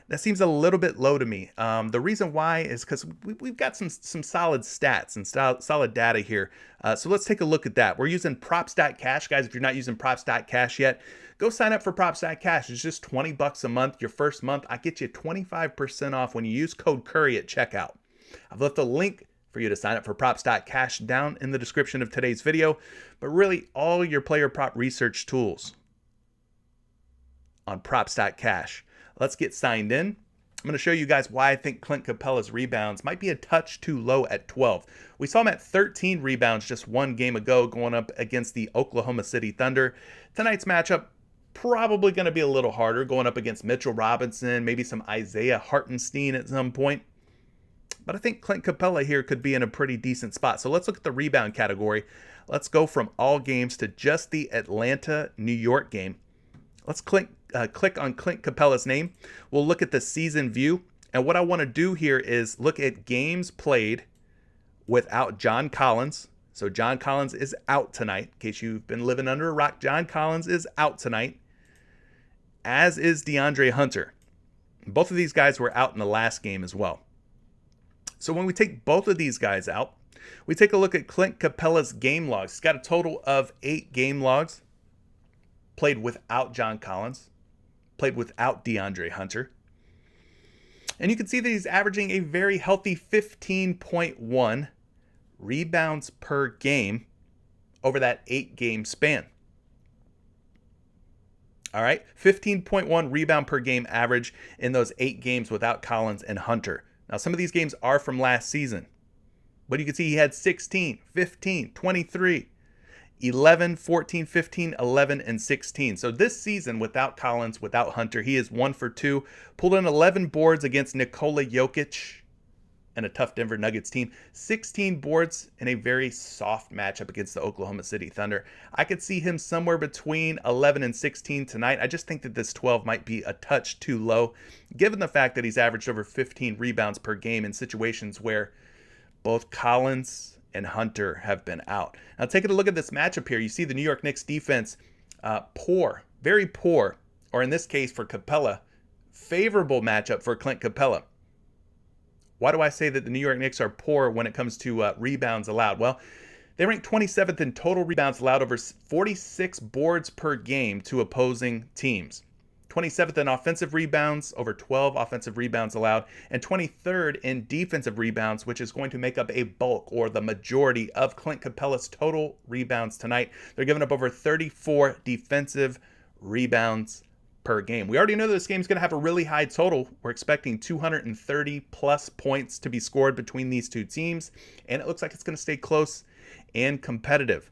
S1: That seems a little bit low to me. The reason why is because we've got some solid stats and solid data here. So let's take a look at that. We're using props.cash. Guys, if you're not using props.cash yet, go sign up for props.cash. It's just $20 a month. Your first month, I get you 25% off when you use code Curry at checkout. I've left a link for you to sign up for props.cash down in the description of today's video. But really, all your player prop research tools on props.cash. Let's get signed in. I'm going to show you guys why I think Clint Capella's rebounds might be a touch too low at 12. We saw him at 13 rebounds just one game ago going up against the Oklahoma City Thunder. Tonight's matchup probably going to be a little harder, going up against Mitchell Robinson, maybe some Isaiah Hartenstein at some point. But I think Clint Capella here could be in a pretty decent spot. So let's look at the rebound category. Let's go from all games to just the Atlanta-New York game. Let's click on Clint Capella's name. We'll look at the season view. And what I want to do here is look at games played without John Collins. So John Collins is out tonight. In case you've been living under a rock, John Collins is out tonight, as is DeAndre Hunter. Both of these guys were out in the last game as well. So when we take both of these guys out, we take a look at Clint Capella's game logs. He's got a total of 8 game logs. Played without John Collins, played without DeAndre Hunter. And you can see that he's averaging a very healthy 15.1 rebounds per game over that 8-game span. All right, 15.1 rebound per game average in those 8 games without Collins and Hunter. Now, some of these games are from last season, but you can see he had 16, 15, 23, 11, 14, 15, 11, and 16. So this season, without Collins, without Hunter, he is 1-for-2. Pulled in 11 boards against Nikola Jokic and a tough Denver Nuggets team. 16 boards in a very soft matchup against the Oklahoma City Thunder. I could see him somewhere between 11 and 16 tonight. I just think that this 12 might be a touch too low, given the fact that he's averaged over 15 rebounds per game in situations where both Collins and Hunter have been out. Now, taking a look at this matchup here, you see the New York Knicks defense poor, very poor, or in this case for Capella, favorable matchup for Clint Capella. Why do I say that the New York Knicks are poor when it comes to rebounds allowed? Well, they rank 27th in total rebounds allowed over 46 boards per game to opposing teams. 27th in offensive rebounds, over 12 offensive rebounds allowed, and 23rd in defensive rebounds, which is going to make up a bulk or the majority of Clint Capella's total rebounds tonight. They're giving up over 34 defensive rebounds per game. We already know this game's going to have a really high total. We're expecting 230 plus points to be scored between these two teams, and it looks like it's going to stay close and competitive.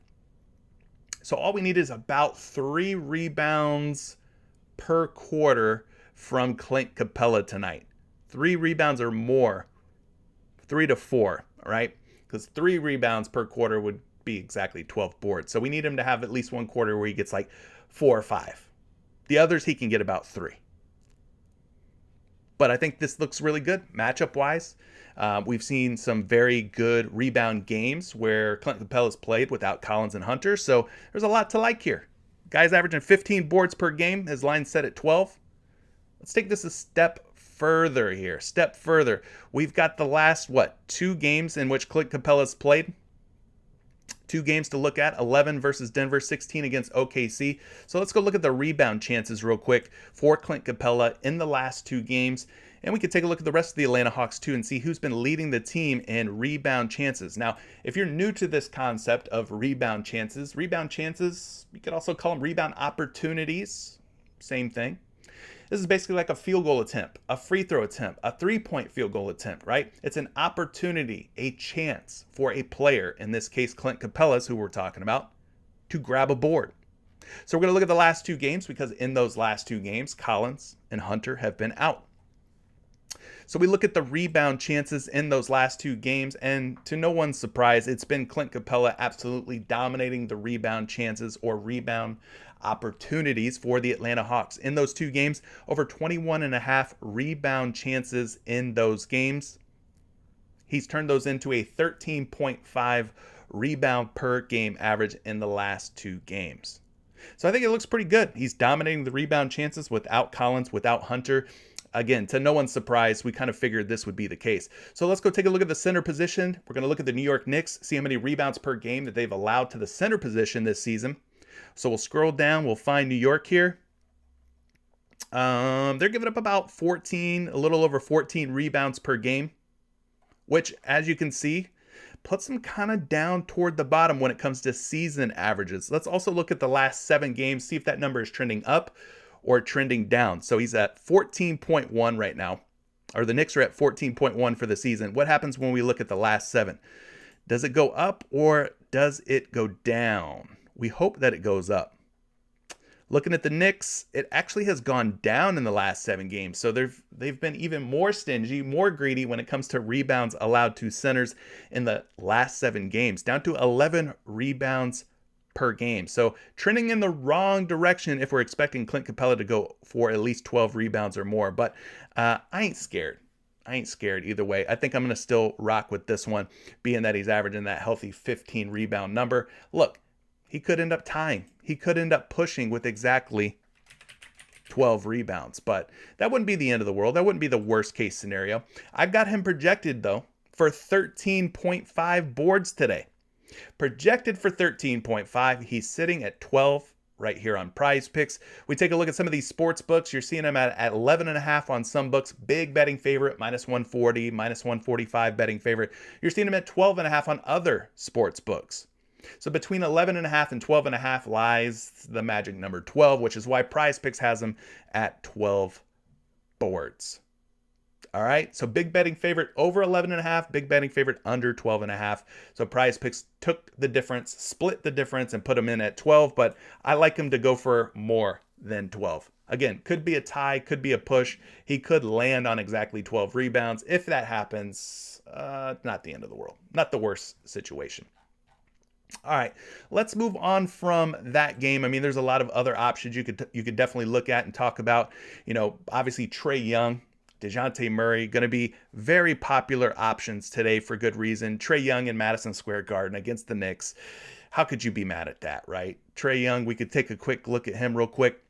S1: So all we need is about 3 rebounds per quarter from Clint Capella tonight. 3 rebounds or more, 3 to 4, all right? Because 3 rebounds per quarter would be exactly 12 boards. So we need him to have at least one quarter where he gets like 4 or 5. The others, he can get about 3. But I think this looks really good matchup-wise. We've seen some very good rebound games where Clint Capella's played without Collins and Hunter. So there's a lot to like here. Guy's averaging 15 boards per game. His line's set at 12. Let's take this a step further here. We've got the last, 2 games in which Clint Capella's played. 2 games to look at, 11 versus Denver, 16 against OKC. So let's go look at the rebound chances real quick for Clint Capella in the last 2 games. And we could take a look at the rest of the Atlanta Hawks too and see who's been leading the team in rebound chances. Now, if you're new to this concept of rebound chances, you could also call them rebound opportunities. Same thing. This is basically like a field goal attempt, a free throw attempt, a 3-point field goal attempt, right? It's an opportunity, a chance for a player, in this case Clint Capella's, who we're talking about, to grab a board. So we're going to look at the last 2 games because in those last 2 games, Collins and Hunter have been out. So we look at the rebound chances in those last 2 games, and to no one's surprise, it's been Clint Capella absolutely dominating the rebound chances or rebound opportunities for the Atlanta Hawks. In those 2 games, over 21.5 rebound chances in those games. He's turned those into a 13.5 rebound per game average in the last 2 games. So I think it looks pretty good. He's dominating the rebound chances without Collins, without Hunter. Again, to no one's surprise, we kind of figured this would be the case. So let's go take a look at the center position. We're going to look at the New York Knicks, see how many rebounds per game that they've allowed to the center position this season. So we'll scroll down. We'll find New York here. They're giving up about 14, a little over 14 rebounds per game, which, as you can see, puts them kind of down toward the bottom when it comes to season averages. Let's also look at the last 7 games, see if that number is trending up or trending down. So he's at 14.1 right now, or the Knicks are at 14.1 for the season. What happens when we look at the last 7? Does it go up or does it go down? We hope that it goes up. Looking at the Knicks, it actually has gone down in the last 7 games. So they've been even more stingy, more greedy when it comes to rebounds allowed to centers in the last 7 games, down to 11 rebounds per game. So trending in the wrong direction if we're expecting Clint Capella to go for at least 12 rebounds or more. But I ain't scared. Either way. I think I'm going to still rock with this one, being that he's averaging that healthy 15 rebound number. Look, he could end up tying. He could end up pushing with exactly 12 rebounds, but that wouldn't be the end of the world. That wouldn't be the worst case scenario. I've got him projected, though, for 13.5 boards today. Projected for 13.5. He's sitting at 12 right here on PrizePicks. We take a look at some of these sports books. You're seeing him at 11.5 on some books. Big betting favorite, -140, -145 betting favorite. You're seeing him at 12.5 on other sports books. So between 11.5 and 12.5 lies the magic number 12, which is why PrizePicks has him at 12 boards. All right, so big betting favorite over 11.5, big betting favorite under 12.5. So PrizePicks took the difference, split the difference, and put him in at 12, but I like him to go for more than 12. Again, could be a tie, could be a push. He could land on exactly 12 rebounds. If that happens, not the end of the world, not the worst situation. All right, let's move on from that game. I mean, there's a lot of other options you could definitely look at and talk about. You know, obviously Trae Young, DeJounte Murray, going to be very popular options today for good reason. Trae Young in Madison Square Garden against the Knicks. How could you be mad at that, right? Trae Young, we could take a quick look at him real quick.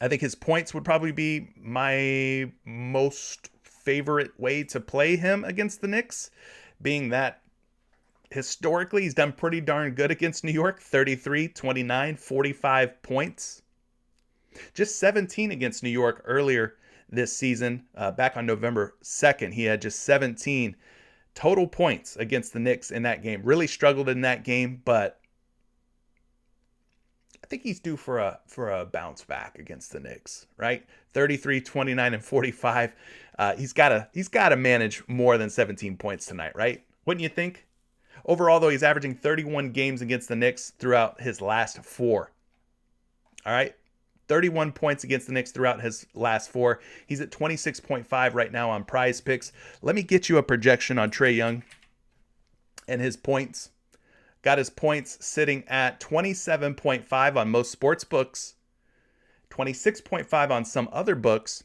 S1: I think his points would probably be my most favorite way to play him against the Knicks, being that historically he's done pretty darn good against New York. 33, 29, 45 points. Just 17 against New York earlier this season. Back on November 2nd, he had just 17 total points against the Knicks in that game. Really struggled in that game, but I think he's due for a bounce back against the Knicks, right? 33, 29, and 45. He's got to manage more than 17 points tonight, right? Wouldn't you think? Overall, though, he's averaging 31 games against the Knicks throughout his last 4. All right? 31 points against the Knicks throughout his last 4. He's at 26.5 right now on PrizePicks. Let me get you a projection on Trae Young and his points got his points sitting at 27.5 on most sports books, 26.5 on some other books.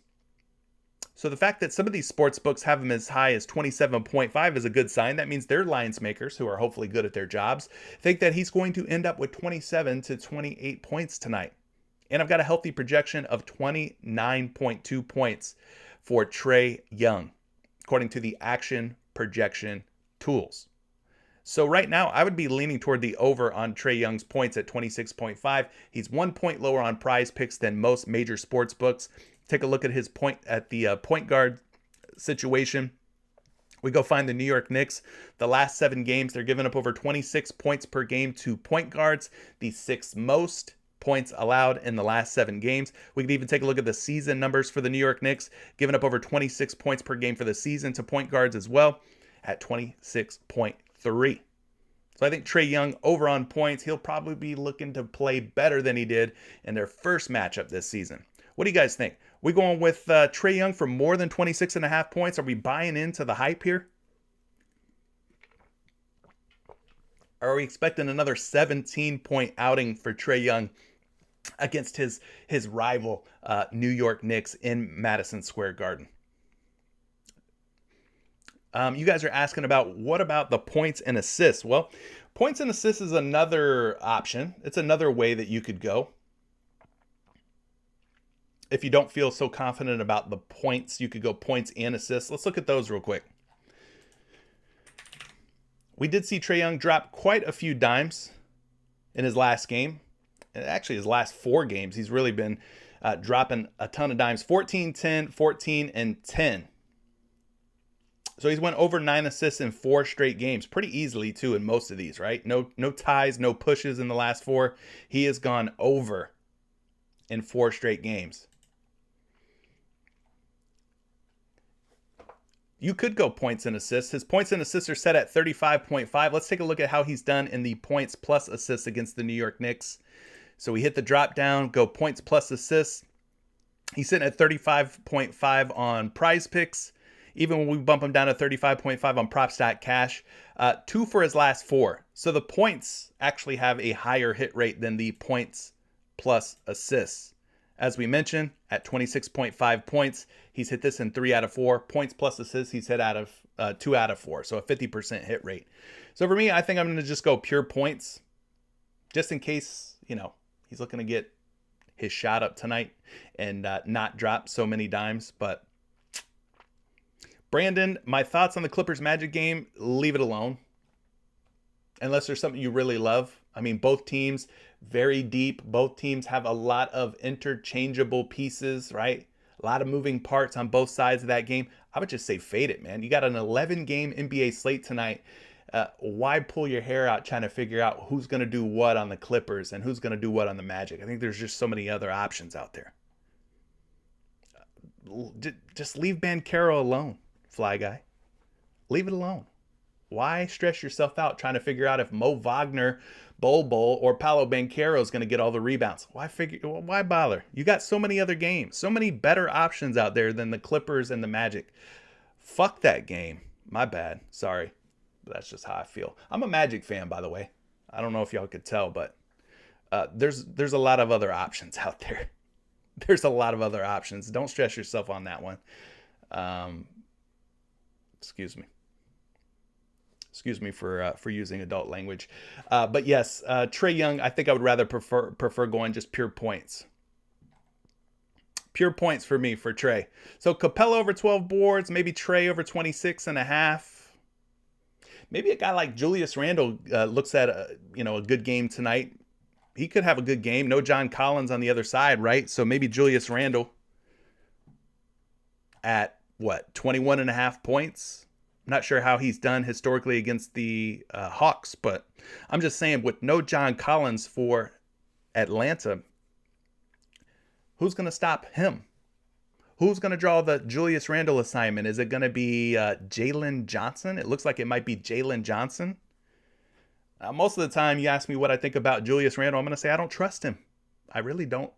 S1: So the fact that some of these sports books have him as high as 27.5 is a good sign. That means their lines makers, who are hopefully good at their jobs, think that he's going to end up with 27 to 28 points tonight. And I've got a healthy projection of 29.2 points for Trae Young, according to the action projection tools. So right now, I would be leaning toward the over on Trae Young's points at 26.5. He's 1 point lower on PrizePicks than most major sports books. Take a look at his point at the point guard situation. We go find the New York Knicks. The last 7 games, they're giving up over 26 points per game to point guards, the 6th most points allowed in the last 7 games. We could even take a look at the season numbers for the New York Knicks, giving up over 26 points per game for the season to point guards as well at 26.3. So I think Trae Young over on points. He'll probably be looking to play better than he did in their first matchup this season. What do you guys think? We going with Trae Young for more than 26.5 points? Are we buying into the hype here? Or are we expecting another 17-point outing for Trae Young against his rival New York Knicks in Madison Square Garden? You guys are asking about what about the points and assists? Well, points and assists is another option. It's another way that you could go. If you don't feel so confident about the points, you could go points and assists. Let's look at those real quick. We did see Trae Young drop quite a few dimes in his last game. And actually, his last 4 games, he's really been dropping a ton of dimes. 14, 10, 14, and 10. So he's went over 9 assists in 4 straight games. Pretty easily, too, in most of these, right? No ties, no pushes in the last 4. He has gone over in 4 straight games. You could go points and assists. His points and assists are set at 35.5. Let's take a look at how he's done in the points plus assists against the New York Knicks. So we hit the drop down, go points plus assists. He's sitting at 35.5 on PrizePicks. Even when we bump him down to 35.5 on Prop.Cash, 2 for his last 4. So the points actually have a higher hit rate than the points plus assists. As we mentioned, at 26.5 points, he's hit this in 3 out of 4. Points plus assists, he's hit out of 2 out of 4. So a 50% hit rate. So for me, I think I'm going to just go pure points. Just in case, he's looking to get his shot up tonight and not drop so many dimes. But Brandon, my thoughts on the Clippers Magic game, leave it alone. Unless there's something you really love. I mean, both teams very deep. Both teams have a lot of interchangeable pieces, right? A lot of moving parts on both sides of that game. I would just say fade it, man. You got an 11-game NBA slate tonight. Why pull your hair out trying to figure out who's going to do what on the Clippers and who's going to do what on the Magic? I think there's just so many other options out there. Just leave Banchero alone, Fly Guy. Leave it alone. Why stress yourself out trying to figure out if Mo Wagner, Bol or Paolo Banchero is going to get all the rebounds? Why bother? You got so many other games, so many better options out there than the Clippers and the Magic. Fuck that game. My bad. Sorry. But that's just how I feel. I'm a Magic fan, by the way. I don't know if y'all could tell, but there's a lot of other options out there. There's a lot of other options. Don't stress yourself on that one. Excuse me. Excuse me for using adult language. But yes, Trae Young, I think I would rather prefer going just pure points. Pure points for me, for Trae. So Capella over 12 boards, maybe Trae over 26.5. Maybe a guy like Julius Randle looks at a good game tonight. He could have a good game. No John Collins on the other side, right? So maybe Julius Randle at 21.5 points. Not sure how he's done historically against the Hawks, but I'm just saying with no John Collins for Atlanta, who's going to stop him? Who's going to draw the Julius Randle assignment? Is it going to be Jalen Johnson? It looks like it might be Jalen Johnson. Most of the time you ask me what I think about Julius Randle, I'm going to say I don't trust him. I really don't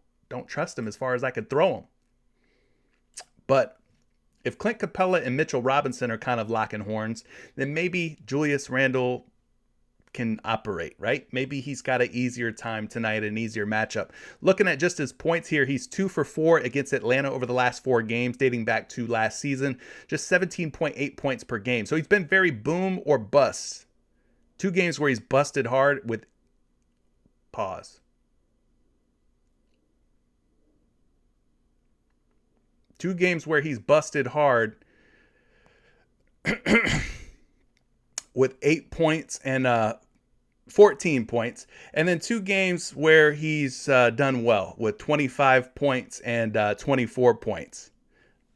S1: trust him as far as I could throw him. But if Clint Capella and Mitchell Robinson are kind of locking horns, then maybe Julius Randle can operate, right? Maybe he's got an easier time tonight, an easier matchup. Looking at just his points here, he's 2 for 4 against Atlanta over the last 4 games, dating back to last season. Just 17.8 points per game. So he's been very boom or bust. 2 games where he's busted hard with pause. 2 games where he's busted hard with 8 points and 14 points. And then 2 games where he's done well with 25 points and 24 points.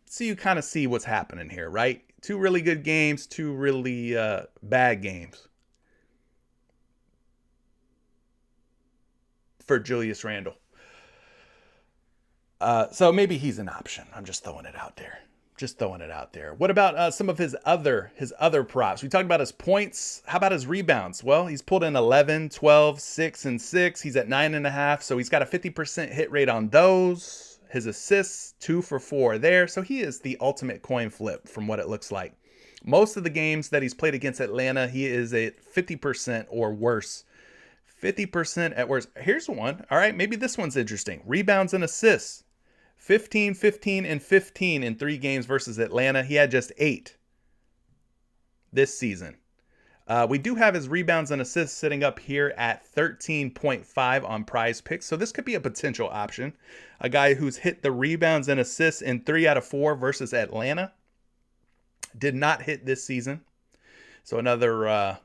S1: So you kind of see what's happening here, right? 2 really good games, 2 really bad games for Julius Randle. So maybe he's an option. I'm just throwing it out there. What about some of his other props? We talked about his points. How about his rebounds? Well, he's pulled in 11, 12, 6, and 6. He's at 9.5. So he's got a 50% hit rate on those. His assists, 2 for 4 there. So he is the ultimate coin flip from what it looks like. Most of the games that he's played against Atlanta, he is at 50% or worse. 50% at worst. Here's one. All right, maybe this one's interesting. Rebounds and assists. 15, 15, and 15 in 3 games versus Atlanta. He had just 8 this season. We do have his rebounds and assists sitting up here at 13.5 on PrizePicks. So this could be a potential option. A guy who's hit the rebounds and assists in 3 out of 4 versus Atlanta. Did not hit this season. So another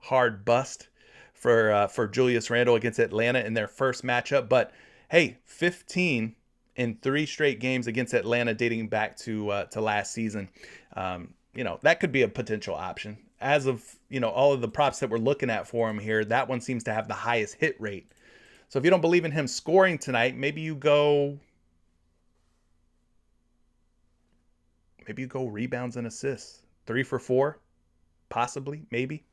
S1: hard bust for Julius Randle against Atlanta in their first matchup. But hey, 15 in 3 straight games against Atlanta dating back to last season. That could be a potential option. As of, all of the props that we're looking at for him here, that one seems to have the highest hit rate. So if you don't believe in him scoring tonight, maybe you go rebounds and assists. 3 for 4, possibly, maybe.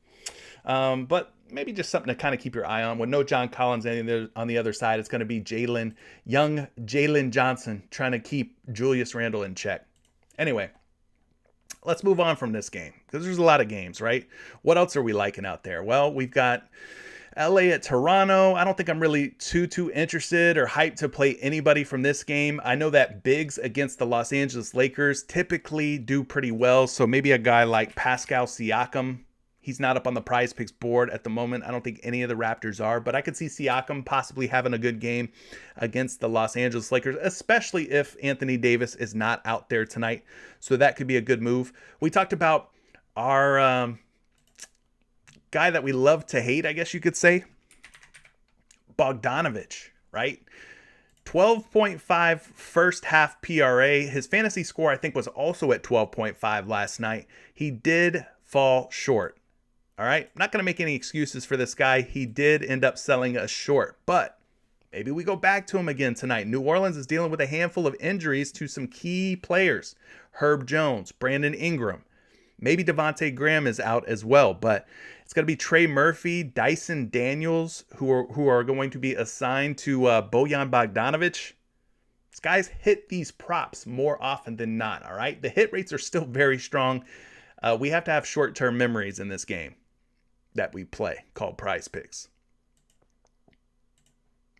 S1: But maybe just something to kind of keep your eye on. With no John Collins on the other side, it's going to be young Jalen Johnson trying to keep Julius Randle in check. Anyway, let's move on from this game because there's a lot of games, right? What else are we liking out there? Well, we've got LA at Toronto. I don't think I'm really too interested or hyped to play anybody from this game. I know that bigs against the Los Angeles Lakers typically do pretty well. So maybe a guy like Pascal Siakam. He's not up on the PrizePicks board at the moment. I don't think any of the Raptors are, but I could see Siakam possibly having a good game against the Los Angeles Lakers, especially if Anthony Davis is not out there tonight. So that could be a good move. We talked about our guy that we love to hate, I guess you could say, Bogdanovich, right? 12.5 first half PRA. His fantasy score, I think, was also at 12.5 last night. He did fall short. All right, I'm not going to make any excuses for this guy. He did end up selling us short, but maybe we go back to him again tonight. New Orleans is dealing with a handful of injuries to some key players. Herb Jones, Brandon Ingram. Maybe Devontae Graham is out as well, but it's going to be Trey Murphy, Dyson Daniels, who are going to be assigned to Bojan Bogdanović. This guy's hit these props more often than not, all right? The hit rates are still very strong. We have to have short-term memories in this game that we play called PrizePicks.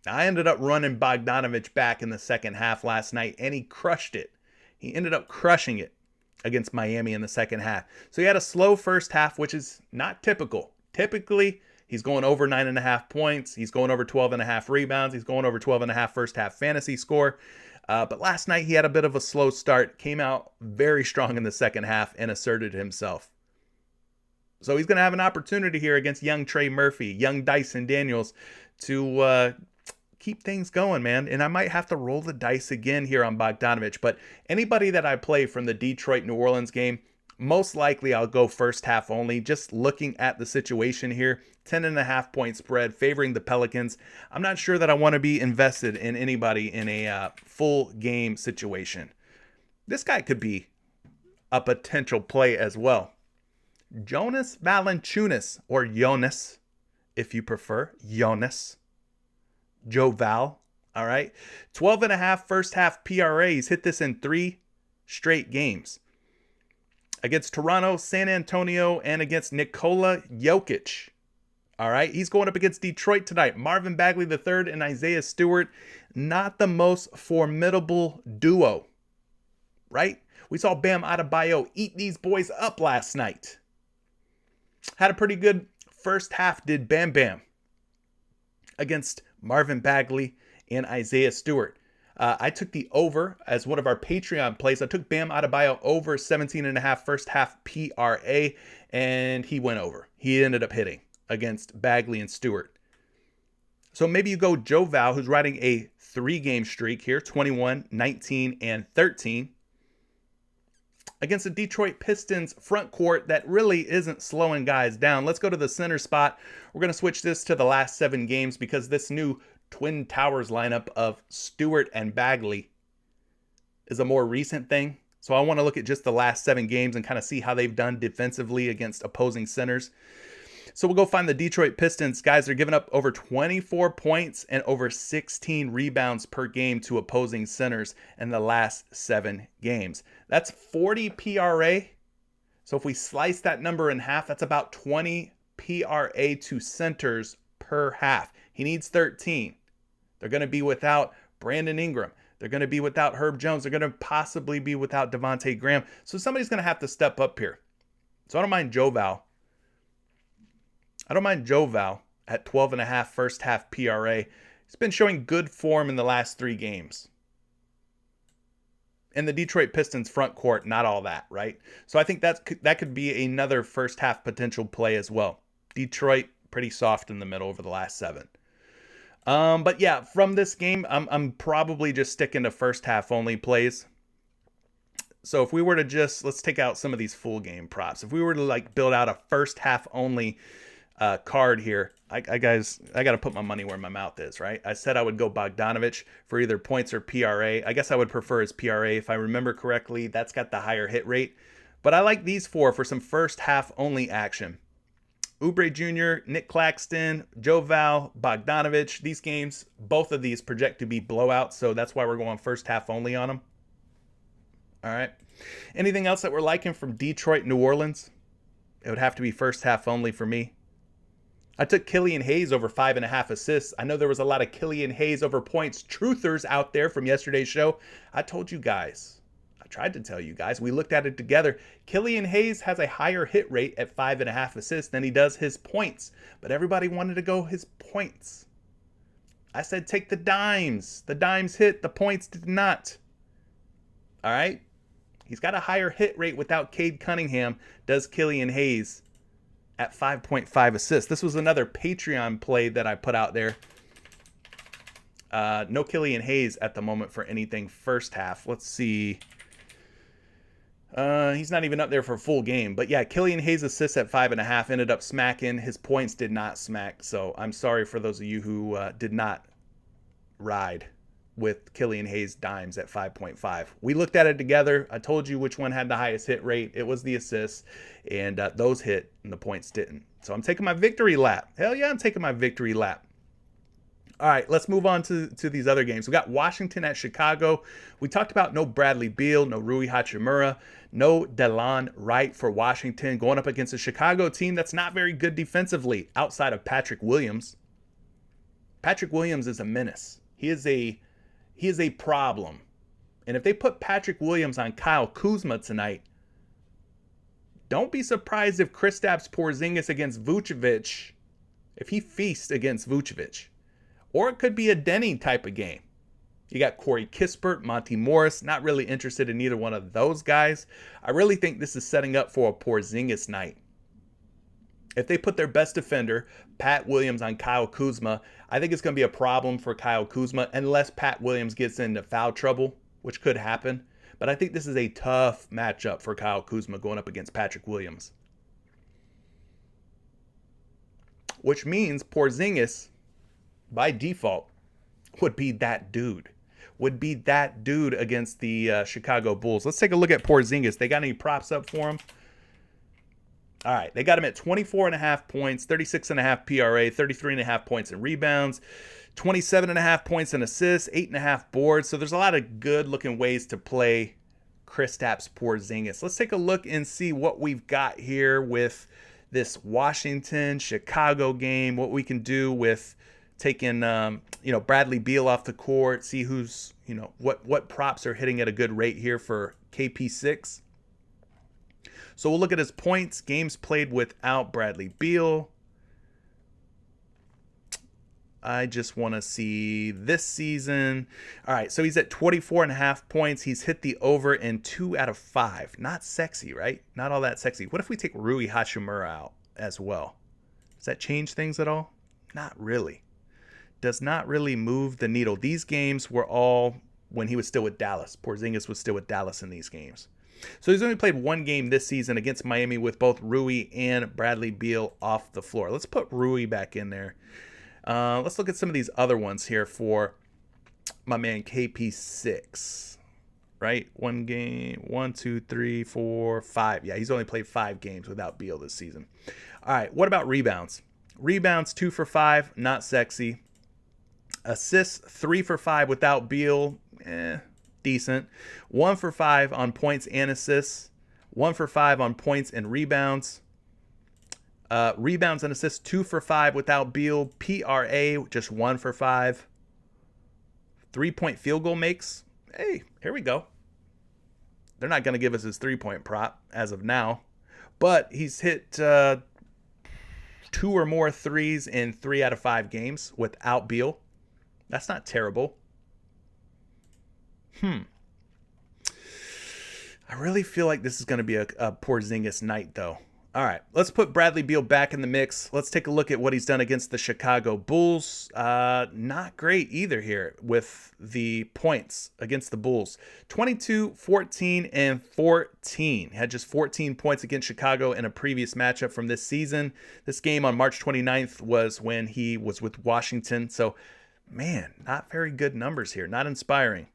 S1: I ended up running Bogdanović back in the second half last night, and he crushed it. He ended up crushing it against Miami in the second half. So he had a slow first half, which is not typical. Typically, he's going over 9.5 points. He's going over 12.5 rebounds. He's going over 12.5 first half fantasy score. But last night he had a bit of a slow start, came out very strong in the second half and asserted himself. So he's going to have an opportunity here against young Trey Murphy, young Dyson Daniels to keep things going, man. And I might have to roll the dice again here on Bogdanović. But anybody that I play from the Detroit-New Orleans game, most likely I'll go first half only. Just looking at the situation here, 10.5 point spread favoring the Pelicans. I'm not sure that I want to be invested in anybody in a full game situation. This guy could be a potential play as well. Jonas Valanciunas, or Jonas, if you prefer, Jonas. Joe Val, all right? 12.5 first half PRA. He's hit this in 3 straight games. against Toronto, San Antonio, and against Nikola Jokic. All right, he's going up against Detroit tonight. Marvin Bagley III and Isaiah Stewart, not the most formidable duo, right? We saw Bam Adebayo eat these boys up last night. Had a pretty good first half, did Bam Bam, against Marvin Bagley and Isaiah Stewart. I took the over as one of our Patreon plays. I took Bam Adebayo over 17.5 first half PRA, and he went over. He ended up hitting against Bagley and Stewart. So maybe you go Joe Val, who's riding a 3-game streak here, 21, 19, and 13, against the Detroit Pistons front court that really isn't slowing guys down. Let's go to the center spot. We're going to switch this to the last 7 games because this new Twin Towers lineup of Stewart and Bagley is a more recent thing. So I want to look at just the last 7 games and kind of see how they've done defensively against opposing centers. So we'll go find the Detroit Pistons. Guys, they're giving up over 24 points and over 16 rebounds per game to opposing centers in the last 7 games. That's 40 PRA. So if we slice that number in half, that's about 20 PRA to centers per half. He needs 13. They're going to be without Brandon Ingram. They're going to be without Herb Jones. They're going to possibly be without Devontae Graham. So somebody's going to have to step up here. So I don't mind Joe Val. at 12.5 first half PRA. He's been showing good form in the last 3 games. And the Detroit Pistons front court, not all that, right? So I think that could be another first half potential play as well. Detroit, pretty soft in the middle over the last 7. But yeah, from this game, I'm probably just sticking to first half only plays. So if we were to let's take out some of these full game props. If we were to like build out a first half only card here, I got to put my money where my mouth is, right? I said I would go Bogdanovich for either points or PRA. I guess I would prefer his PRA. If I remember correctly, that's got the higher hit rate. But I like these 4 for some first half only action. Oubre Jr., Nick Claxton, Joe Val, Bogdanovich. These games, both of these project to be blowouts, so that's why we're going first half only on them. All right. Anything else that we're liking from Detroit, New Orleans? It would have to be first half only for me. I took Killian Hayes over 5.5 assists. I know there was a lot of Killian Hayes over points truthers out there from yesterday's show. I told you guys. I tried to tell you guys. We looked at it together. Killian Hayes has a higher hit rate at 5.5 assists than he does his points. But everybody wanted to go his points. I said take the dimes. The dimes hit. The points did not. All right. He's got a higher hit rate without Cade Cunningham, does Killian Hayes at 5.5 assists. This was another Patreon play that I put out there. No Killian Hayes at the moment for anything first half. Let's see. He's not even up there for a full game. But yeah, Killian Hayes assists at 5.5 ended up smacking. His points did not smack. So I'm sorry for those of you who did not ride with Killian Hayes dimes at 5.5. We looked at it together. I told you which one had the highest hit rate. It was the assists, and those hit and the points didn't. So I'm taking my victory lap. Hell yeah, I'm taking my victory lap. All right, let's move on to these other games. We got Washington at Chicago. We talked about no Bradley Beal, no Rui Hachimura, no Delon Wright for Washington going up against a Chicago team that's not very good defensively outside of Patrick Williams. Patrick Williams is a menace. He is a problem. And if they put Patrick Williams on Kyle Kuzma tonight, don't be surprised if Kristaps Porzingis against Vucevic, if he feasts against Vucevic. Or it could be a Denny type of game. You got Corey Kispert, Monty Morris. Not really interested in either one of those guys. I really think this is setting up for a Porzingis night. If they put their best defender, Pat Williams, on Kyle Kuzma, I think it's going to be a problem for Kyle Kuzma unless Pat Williams gets into foul trouble, which could happen. But I think this is a tough matchup for Kyle Kuzma going up against Patrick Williams. Which means Porzingis, by default, would be that dude. Against the Chicago Bulls. Let's take a look at Porzingis. They got any props up for him? All right, they got him at 24.5 points, 36.5 PRA, 33.5 points in rebounds, 27.5 points in assists, 8.5 boards. So there's a lot of good-looking ways to play Kristaps Porzingis. Let's take a look and see what we've got here with this Washington Chicago game. What we can do with taking Bradley Beal off the court. See who's what props are hitting at a good rate here for KP6. So we'll look at his points, games played without Bradley Beal. I just want to see this season. All right, so he's at 24.5 points. He's hit the over in 2 out of 5. Not sexy, right? Not all that sexy. What if we take Rui Hachimura out as well? Does that change things at all? Not really. Does not really move the needle. These games were all when he was still with Dallas. Porzingis was still with Dallas in these games. So he's only played one game this season against Miami with both Rui and Bradley Beal off the floor. Let's put Rui back in there. Let's look at some of these other ones here for my man KP6. Right? One game. 1, 2, 3, 4, 5. Yeah, he's only played 5 games without Beal this season. All right, what about rebounds? Rebounds 2 for 5, not sexy. Assists 3 for 5 without Beal, decent. 1 for 5 on points and assists. 1 for 5 on points and rebounds. Rebounds and assists 2 for 5 without Beal. PRA just 1 for 5. 3-point field goal makes. Hey, here we go. They're not going to give us his 3-point prop as of now, but he's hit 2 or more threes in 3 out of 5 games without Beal. That's not terrible. I really feel like this is going to be a Porzingis night, though. All right, let's put Bradley Beal back in the mix. Let's take a look at what he's done against the Chicago Bulls. Not great either here with the points against the Bulls. 22, 14, and 14. Had just 14 points against Chicago in a previous matchup from this season. This game on March 29th was when he was with Washington. So, man, not very good numbers here. Not inspiring.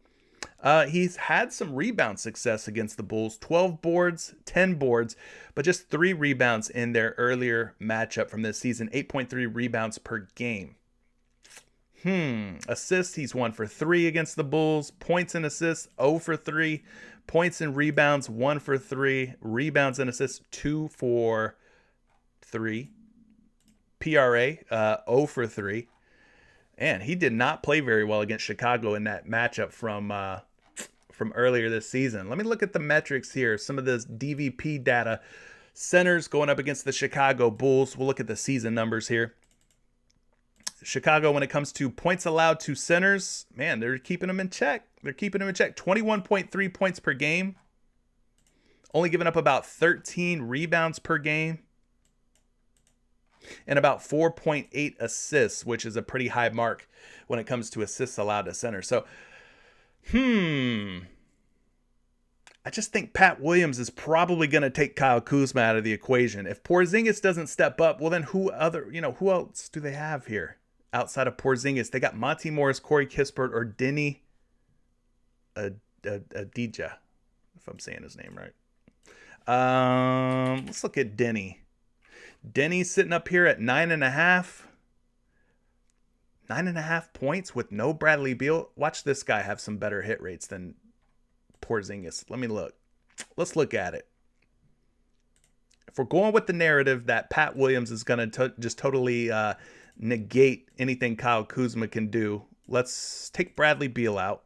S1: He's had some rebound success against the Bulls. 12 boards, 10 boards, but just 3 rebounds in their earlier matchup from this season. 8.3 rebounds per game. Assists, he's 1 for 3 against the Bulls. Points and assists, 0 for 3. Points and rebounds, 1 for 3. Rebounds and assists, 2 for 3. PRA, 0 for 3. And he did not play very well against Chicago in that matchup from earlier this season. Let me look at the metrics here. Some of this DVP data. Centers going up against the Chicago Bulls. We'll look at the season numbers here. Chicago, when it comes to points allowed to centers, man, they're keeping them in check. 21.3 points per game. Only giving up about 13 rebounds per game. And about 4.8 assists, which is a pretty high mark when it comes to assists allowed to center. So, I just think Pat Williams is probably going to take Kyle Kuzma out of the equation. If Porzingis doesn't step up, well then who else do they have here outside of Porzingis? They got Monty Morris, Corey Kispert, or Denny Adija, if I'm saying his name right. Let's look at Denny. Denny's sitting up here at 9.5. 9.5 points with no Bradley Beal. Watch this guy have some better hit rates than Porzingis. Let me look. Let's look at it. If we're going with the narrative that Pat Williams is going to just totally negate anything Kyle Kuzma can do, let's take Bradley Beal out.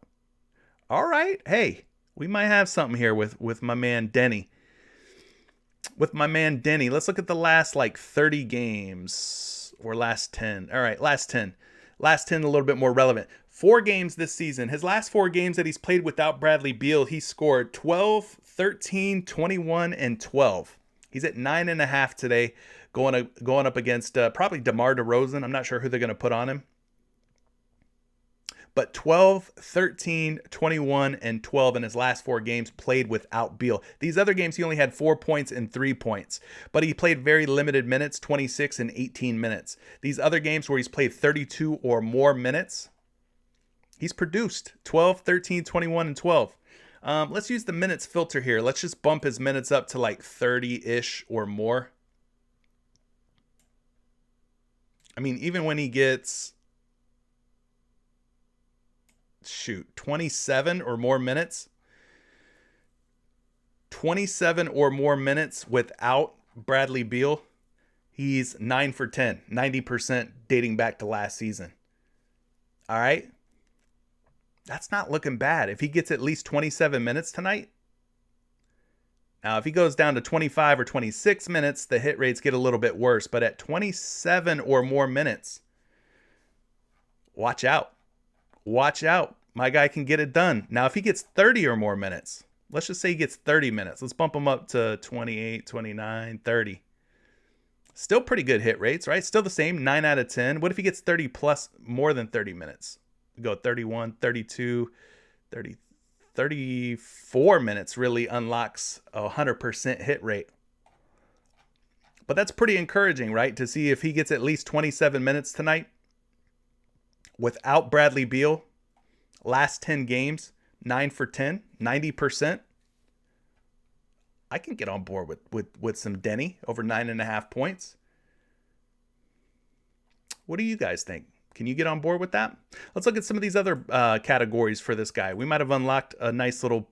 S1: All right. Hey, we might have something here with my man Denny. Let's look at the last 30 games or last 10. All right, last 10. Last 10 a little bit more relevant. 4 games this season. His last 4 games that he's played without Bradley Beal, he scored 12, 13, 21, and 12. He's at 9.5 today, going up against probably DeMar DeRozan. I'm not sure who they're going to put on him. But 12, 13, 21, and 12 in his last 4 games played without Beal. These other games, he only had 4 points and 3 points. But he played very limited minutes, 26 and 18 minutes. These other games where he's played 32 or more minutes, he's produced 12, 13, 21, and 12. Let's use the minutes filter here. Let's just bump his minutes up to 30-ish or more. I mean, even when he gets 27 or more minutes, 27 or more minutes without Bradley Beal, he's 9 for 10, 90% dating back to last season. All right? That's not looking bad. If he gets at least 27 minutes tonight, now if he goes down to 25 or 26 minutes, the hit rates get a little bit worse. But at 27 or more minutes, watch out. Watch out. My guy can get it done. Now, if he gets 30 or more minutes, let's just say he gets 30 minutes. Let's bump him up to 28, 29, 30. Still pretty good hit rates, right? Still the same, 9 out of 10. What if he gets 30 plus more than 30 minutes? We go 31, 32, 30, 34 minutes really unlocks a 100% hit rate. But that's pretty encouraging, right? To see if he gets at least 27 minutes tonight without Bradley Beal. Last 10 games, 9 for 10, 90%. I can get on board with some Denny over 9.5 points. What do you guys think? Can you get on board with that? Let's look at some of these other categories for this guy. We might have unlocked a nice little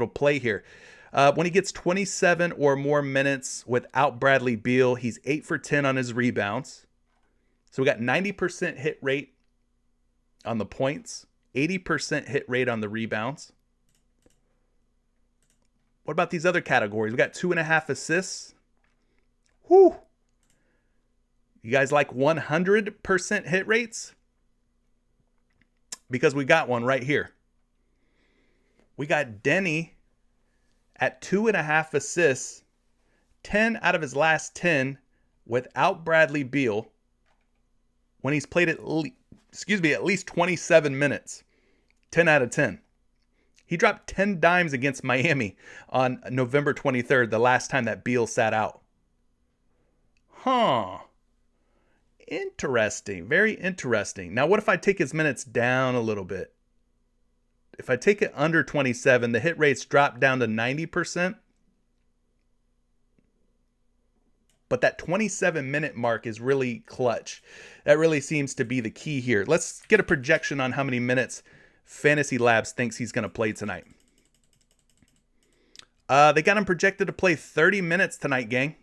S1: play here. When he gets 27 or more minutes without Bradley Beal, he's 8 for 10 on his rebounds. So we got 90% hit rate on the points, 80% hit rate on the rebounds. What about these other categories? We got 2.5 assists. Whew. You guys like 100% hit rates? Because we got one right here. We got Denny at 2.5 assists, 10 out of his last 10 without Bradley Beal when he's played at least 27 minutes. 10 out of 10. He dropped 10 dimes against Miami on November 23rd, the last time that Beal sat out. Huh. Interesting. Very interesting. Now, what if I take his minutes down a little bit? If I take it under 27, the hit rates drop down to 90%. But that 27-minute mark is really clutch. That really seems to be the key here. Let's get a projection on how many minutes Fantasy Labs thinks he's going to play tonight. They got him projected to play 30 minutes tonight, gang.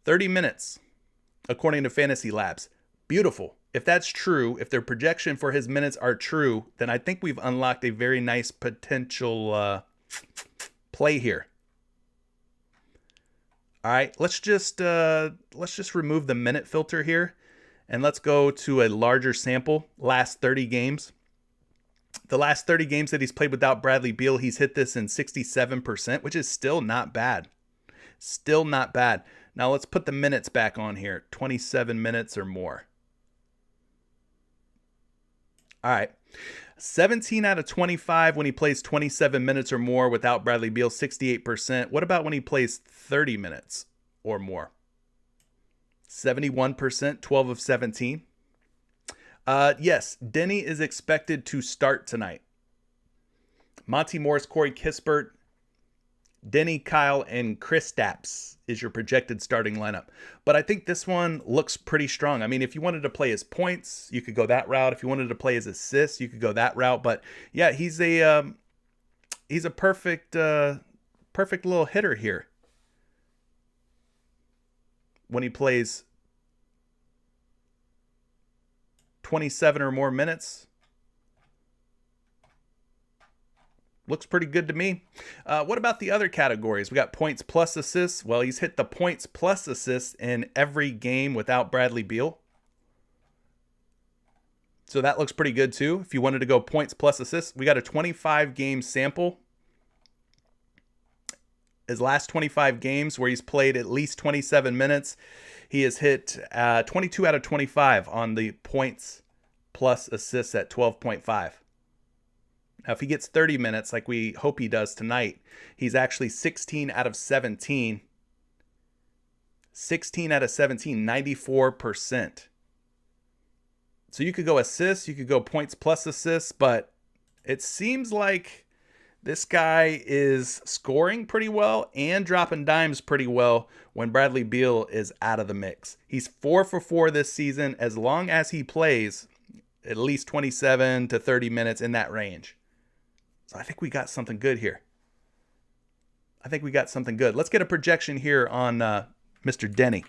S1: 30 minutes, according to Fantasy Labs. Beautiful. If that's true, if their projection for his minutes are true, then I think we've unlocked a very nice potential play here. All right, let's just remove the minute filter here, and let's go to a larger sample. Last 30 games. The last 30 games that he's played without Bradley Beal, he's hit this in 67%, which is still not bad. Still not bad. Now let's put the minutes back on here. 27 minutes or more. All right. 17 out of 25 when he plays 27 minutes or more without Bradley Beal, 68%. What about when he plays 30 minutes or more? 71%, 12 of 17. Yes, Denny is expected to start tonight. Monty Morris, Corey Kispert, Denny, Kyle, and Kristaps is your projected starting lineup. But I think this one looks pretty strong. I mean, if you wanted to play his points, you could go that route. If you wanted to play his assists, you could go that route. But yeah, he's a perfect little hitter here. When he plays 27 or more minutes. Looks pretty good to me. What about the other categories? We got points plus assists. Well, he's hit the points plus assists in every game without Bradley Beal. So that looks pretty good too. If you wanted to go points plus assists, we got a 25-game sample. His last 25 games where he's played at least 27 minutes, he has hit 22 out of 25 on the points plus assists at 12.5. Now, if he gets 30 minutes like we hope he does tonight, he's actually 16 out of 17. 16 out of 17, 94%. So you could go assists, you could go points plus assists, but it seems like this guy is scoring pretty well and dropping dimes pretty well when Bradley Beal is out of the mix. He's 4 for 4 this season as long as he plays at least 27 to 30 minutes in that range. So I think we got something good here. I think we got something good. Let's get a projection here on Mr. Denny.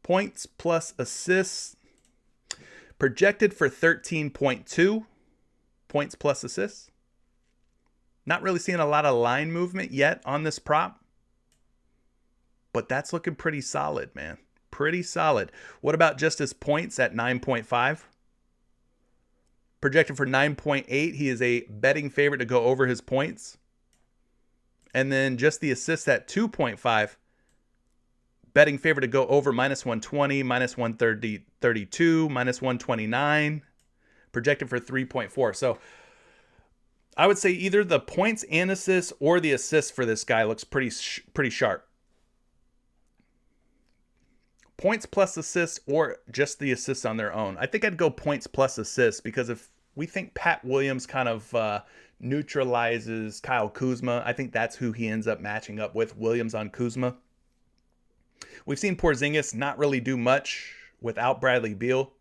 S1: Points plus assists. Projected for 13.2 points plus assists. Not really seeing a lot of line movement yet on this prop. But that's looking pretty solid, man. Pretty solid. What about just his points at 9.5? Projected for 9.8. He is a betting favorite to go over his points. And then just the assists at 2.5. Betting favorite to go over -120, -132, -129. Projected for 3.4. So I would say either the points and assists or the assists for this guy looks pretty sharp. Points plus assists or just the assists on their own. I think I'd go points plus assists because if we think Pat Williams kind of neutralizes Kyle Kuzma, I think that's who he ends up matching up with, Williams on Kuzma. We've seen Porzingis not really do much without Bradley Beal.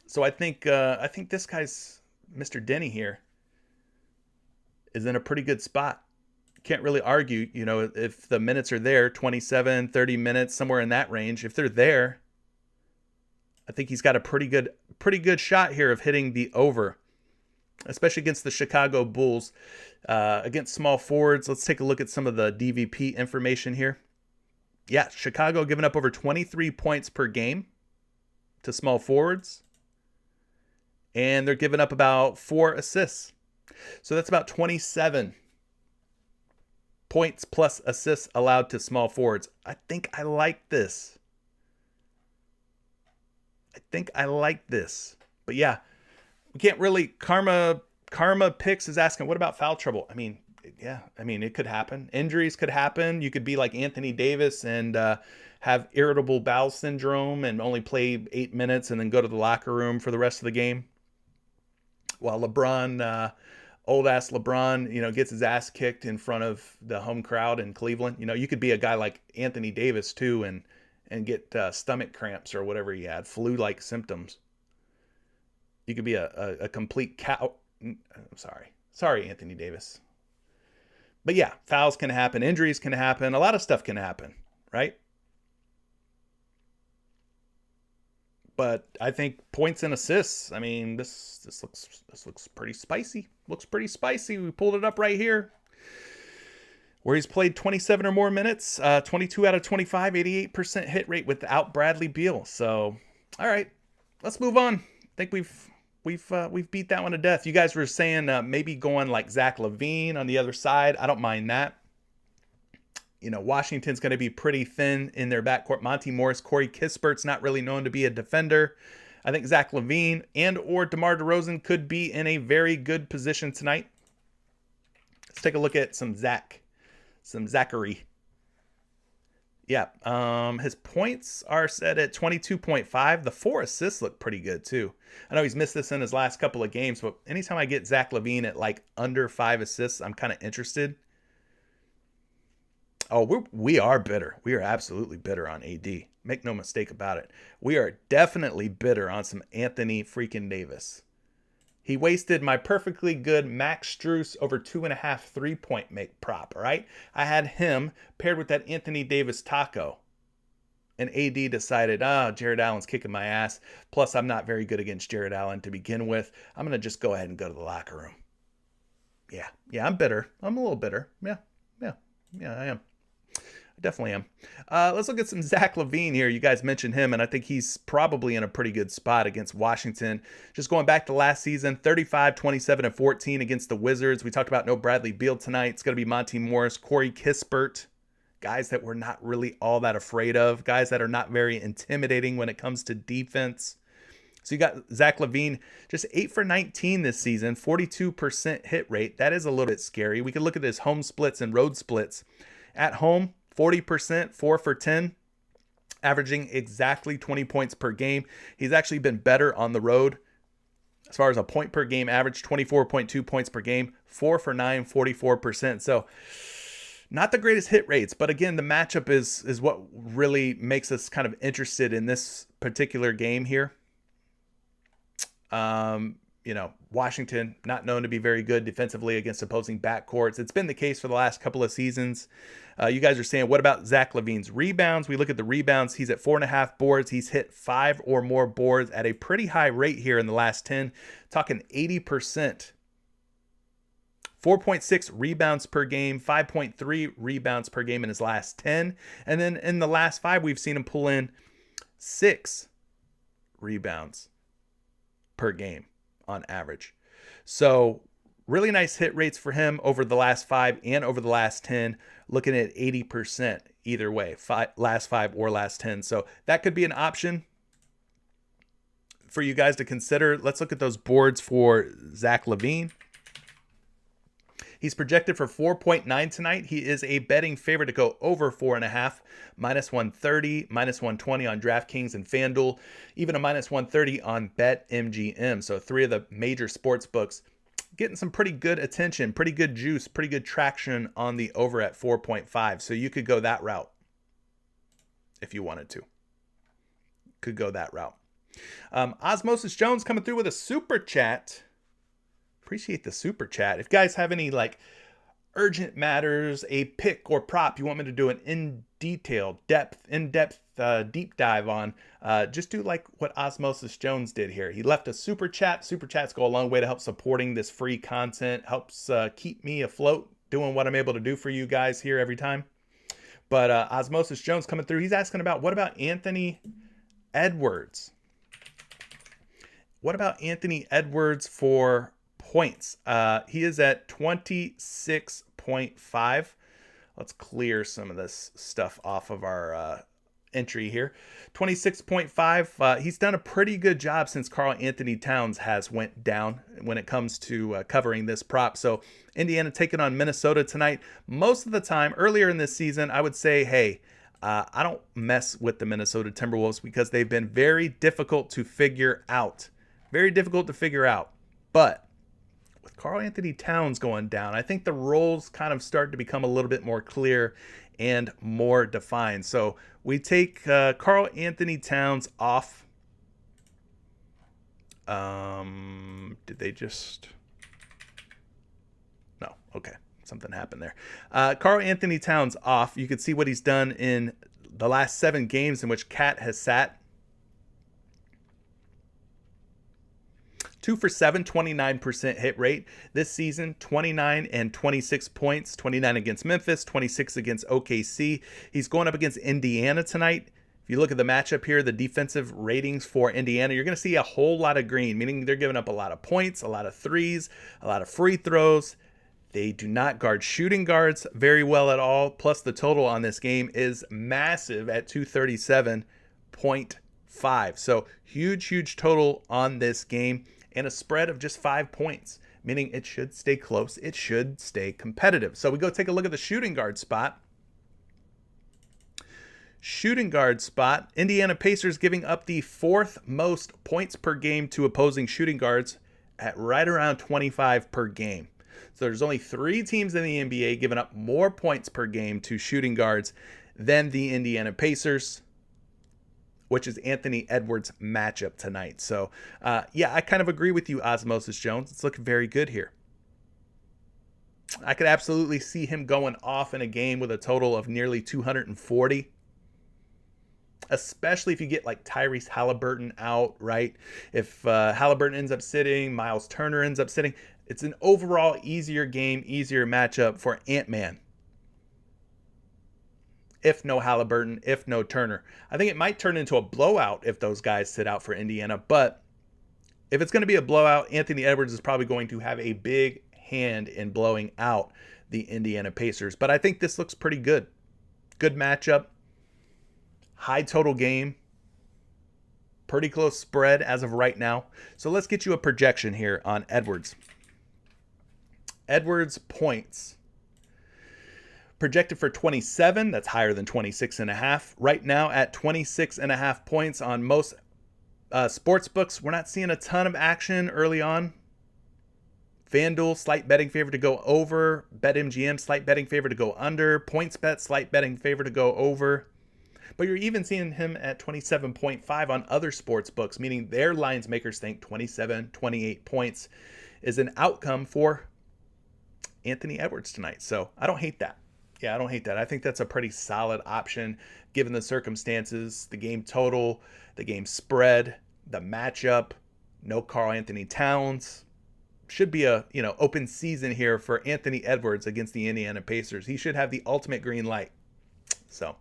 S1: So I think this guy's Mr. Denny here is in a pretty good spot. Can't really argue, if the minutes are there, 27, 30 minutes, somewhere in that range. If they're there, I think he's got a pretty good shot here of hitting the over, especially against the Chicago Bulls. Against small forwards, let's take a look at some of the DVP information here. Yeah, Chicago giving up over 23 points per game to small forwards. And they're giving up about 4 assists. So that's about 27 points plus assists allowed to small forwards. I think I like this. But yeah, we can't really... Karma Picks is asking, what about foul trouble? It could happen. Injuries could happen. You could be like Anthony Davis and have irritable bowel syndrome and only play 8 minutes and then go to the locker room for the rest of the game. While LeBron, old-ass LeBron, gets his ass kicked in front of the home crowd in Cleveland. You could be a guy like Anthony Davis, too, and get stomach cramps or whatever he had, flu-like symptoms. You could be a complete cow. I'm sorry. Sorry, Anthony Davis. But yeah, fouls can happen, injuries can happen, a lot of stuff can happen, right? But I think points and assists, this looks pretty spicy. Looks pretty spicy. We pulled it up right here, where he's played 27 or more minutes, 22 out of 25, 88% hit rate without Bradley Beal. So, all right, let's move on. I think we've beat that one to death. You guys were saying maybe going like Zach LaVine on the other side. I don't mind that. Washington's going to be pretty thin in their backcourt. Monty Morris, Corey Kispert's not really known to be a defender. I think Zach LaVine and or DeMar DeRozan could be in a very good position tonight. Let's take a look at some Zachary. Yeah, his points are set at 22.5. The 4 assists look pretty good, too. I know he's missed this in his last couple of games, but anytime I get Zach LaVine at like under 5 assists, I'm kind of interested. Oh, we are bitter. We are absolutely bitter on AD. Make no mistake about it. We are definitely bitter on some Anthony freaking Davis. He wasted my perfectly good Max Strus over 2.5 3-point make prop, all right? I had him paired with that Anthony Davis taco. And AD decided, Jared Allen's kicking my ass. Plus, I'm not very good against Jared Allen to begin with. I'm going to just go ahead and go to the locker room. Yeah, I'm bitter. I'm a little bitter. Yeah, I am. Definitely am. Let's look at some Zach LaVine here. You guys mentioned him, and I think he's probably in a pretty good spot against Washington. Just going back to last season, 35, 27, and 14 against the Wizards. We talked about no Bradley Beal tonight. It's going to be Monty Morris, Corey Kispert, guys that we're not really all that afraid of, guys that are not very intimidating when it comes to defense. So you got Zach LaVine, just 8 for 19 this season, 42% hit rate. That is a little bit scary. We could look at his home splits and road splits. At home, 40%, 4 for 10, averaging exactly 20 points per game. He's actually been better on the road as far as a point per game average, 24.2 points per game, 4 for 9, 44%. So not the greatest hit rates, but again, the matchup is what really makes us kind of interested in this particular game here. Washington, not known to be very good defensively against opposing backcourts. It's been the case for the last couple of seasons. You guys are saying, what about Zach LaVine's rebounds? We look at the rebounds. He's at 4.5 boards. He's hit 5 or more boards at a pretty high rate here in the last 10, talking 80%. 4.6 rebounds per game, 5.3 rebounds per game in his last 10. And then in the last 5, we've seen him pull in 6 rebounds per game on average. So really nice hit rates for him over the last 5 and over the last 10, looking at 80% either way, last 5 or last 10. So that could be an option for you guys to consider. Let's look at those boards for Zach LaVine. He's projected for 4.9 tonight. He is a betting favorite to go over 4.5, minus 130, minus 120 on DraftKings and FanDuel, even a minus 130 on BetMGM. So 3 of the major sports books getting some pretty good attention, pretty good juice, pretty good traction on the over at 4.5. So you could go that route if you wanted to. Could go that route. Osmosis Jones coming through with a super chat. Appreciate the super chat. If you guys have any urgent matters, a pick or prop you want me to do an in-depth deep dive on, just do like what Osmosis Jones did here. He left a super chat. Super chats go a long way to help supporting this free content, helps keep me afloat, doing what I'm able to do for you guys here every time. But Osmosis Jones coming through. He's asking about, what about Anthony Edwards? What about Anthony Edwards for points? He is at 26.5. Let's clear some of this stuff off of our entry here. 26.5. He's done a pretty good job since Karl Anthony Towns has went down when it comes to covering this prop. So Indiana taking on Minnesota tonight. Most of the time earlier in this season, I would say, hey, I don't mess with the Minnesota Timberwolves because they've been very difficult to figure out. Very difficult to figure out. But with Karl Anthony Towns going down, I think the roles kind of start to become a little bit more clear and more defined. So we take Karl Anthony Towns off. Did they just... No, okay. Something happened there. Karl Anthony Towns off. You can see what he's done in the last 7 games in which Cat has sat. 2 for 7, 29% hit rate. This season, 29 and 26 points. 29 against Memphis, 26 against OKC. He's going up against Indiana tonight. If you look at the matchup here, the defensive ratings for Indiana, you're going to see a whole lot of green, meaning they're giving up a lot of points, a lot of threes, a lot of free throws. They do not guard shooting guards very well at all. Plus, the total on this game is massive at 237.5. So huge total on this game. And a spread of just 5 points, meaning it should stay close. It should stay competitive. So we go take a look at the shooting guard spot. Shooting guard spot. Indiana Pacers giving up the 4th most points per game to opposing shooting guards at right around 25 per game. So there's only 3 teams in the NBA giving up more points per game to shooting guards than the Indiana Pacers, which is Anthony Edwards' matchup tonight. So, yeah, I kind of agree with you, Osmosis Jones. It's looking very good here. I could absolutely see him going off in a game with a total of nearly 240, especially if you get like Tyrese Halliburton out, right? If Halliburton ends up sitting, Miles Turner ends up sitting, it's an overall easier game, easier matchup for Ant-Man. If no Halliburton, if no Turner. I think it might turn into a blowout if those guys sit out for Indiana. But if it's going to be a blowout, Anthony Edwards is probably going to have a big hand in blowing out the Indiana Pacers. But I think this looks pretty good. Good matchup. High total game. Pretty close spread as of right now. So let's get you a projection here on Edwards. Edwards points. Projected for 27, that's higher than 26.5. Right now at 26.5 points on most sports books. We're not seeing a ton of action early on. FanDuel, slight betting favor to go over. BetMGM, slight betting favor to go under. PointsBet, slight betting favor to go over. But you're even seeing him at 27.5 on other sports books, meaning their lines makers think 27, 28 points is an outcome for Anthony Edwards tonight. So I don't hate that. Yeah, I don't hate that. I think that's a pretty solid option given the circumstances, the game total, the game spread, the matchup, no Karl Anthony Towns. Should be a, open season here for Anthony Edwards against the Indiana Pacers. He should have the ultimate green light. So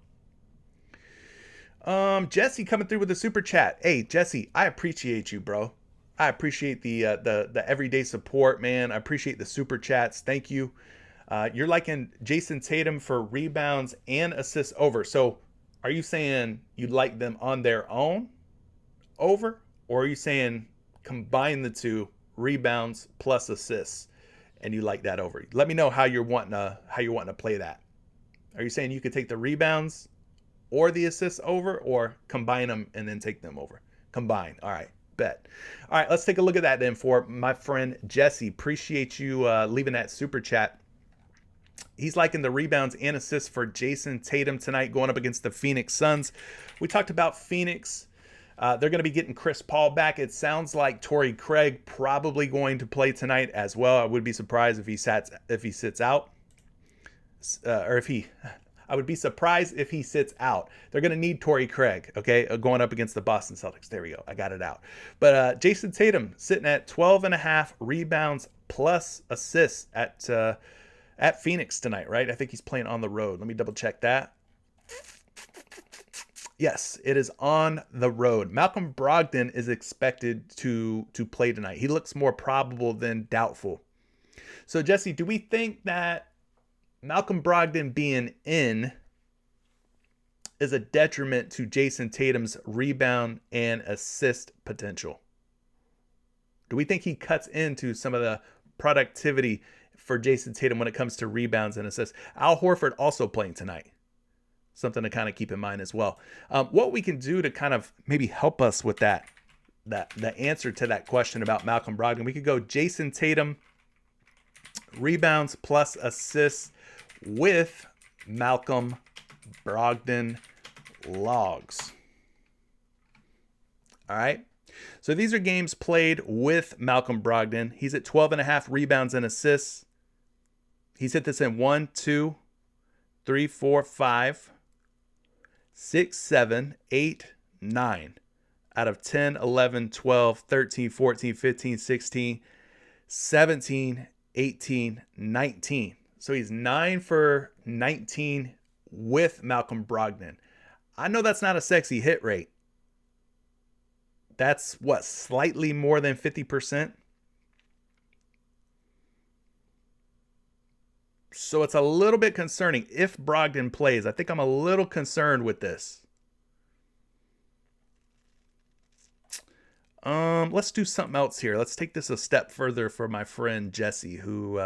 S1: Jesse coming through with a super chat. Hey, Jesse, I appreciate you, bro. I appreciate the everyday support, man. I appreciate the super chats. Thank you. You're liking Jason Tatum for rebounds and assists over. So are you saying you like them on their own over? Or are you saying combine the two, rebounds plus assists, and you like that over? Let me know how you're wanting to play that. Are you saying you could take the rebounds or the assists over, or combine them and then take them over? Combine. All right. Bet. All right, let's take a look at that then for my friend Jesse. Appreciate you leaving that super chat. He's liking the rebounds and assists for Jason Tatum tonight going up against the Phoenix Suns. We talked about Phoenix. They're going to be getting Chris Paul back. It sounds like Torrey Craig probably going to play tonight as well. I would be surprised if he sits out, I would be surprised if he sits out. They're going to need Torrey Craig, okay, going up against the Boston Celtics. There we go. I got it out. But Jason Tatum sitting at 12.5 rebounds plus assists at Phoenix tonight, right? I think he's playing on the road. Let me double check that. Yes, it is on the road. Malcolm Brogdon is expected to play tonight. He looks more probable than doubtful. So, Jesse, do we think that Malcolm Brogdon being in is a detriment to Jason Tatum's rebound and assist potential? Do we think he cuts into some of the productivity for Jason Tatum when it comes to rebounds and assists? Al Horford also playing tonight. Something to kind of keep in mind as well. What we can do to kind of maybe help us with the answer to that question about Malcolm Brogdon, we could go Jason Tatum rebounds plus assists with Malcolm Brogdon logs. All right. So these are games played with Malcolm Brogdon. He's at 12.5 rebounds and assists. He's hit this in 1, 2, 3, 4, 5, 6, 7, 8, 9 out of 10, 11, 12, 13, 14, 15, 16, 17, 18, 19. So he's 9 for 19 with Malcolm Brogdon. I know that's not a sexy hit rate. That's slightly more than 50%. So it's a little bit concerning if Brogdon plays. I think I'm a little concerned with this. Let's do something else here. Let's take this a step further for my friend Jesse, who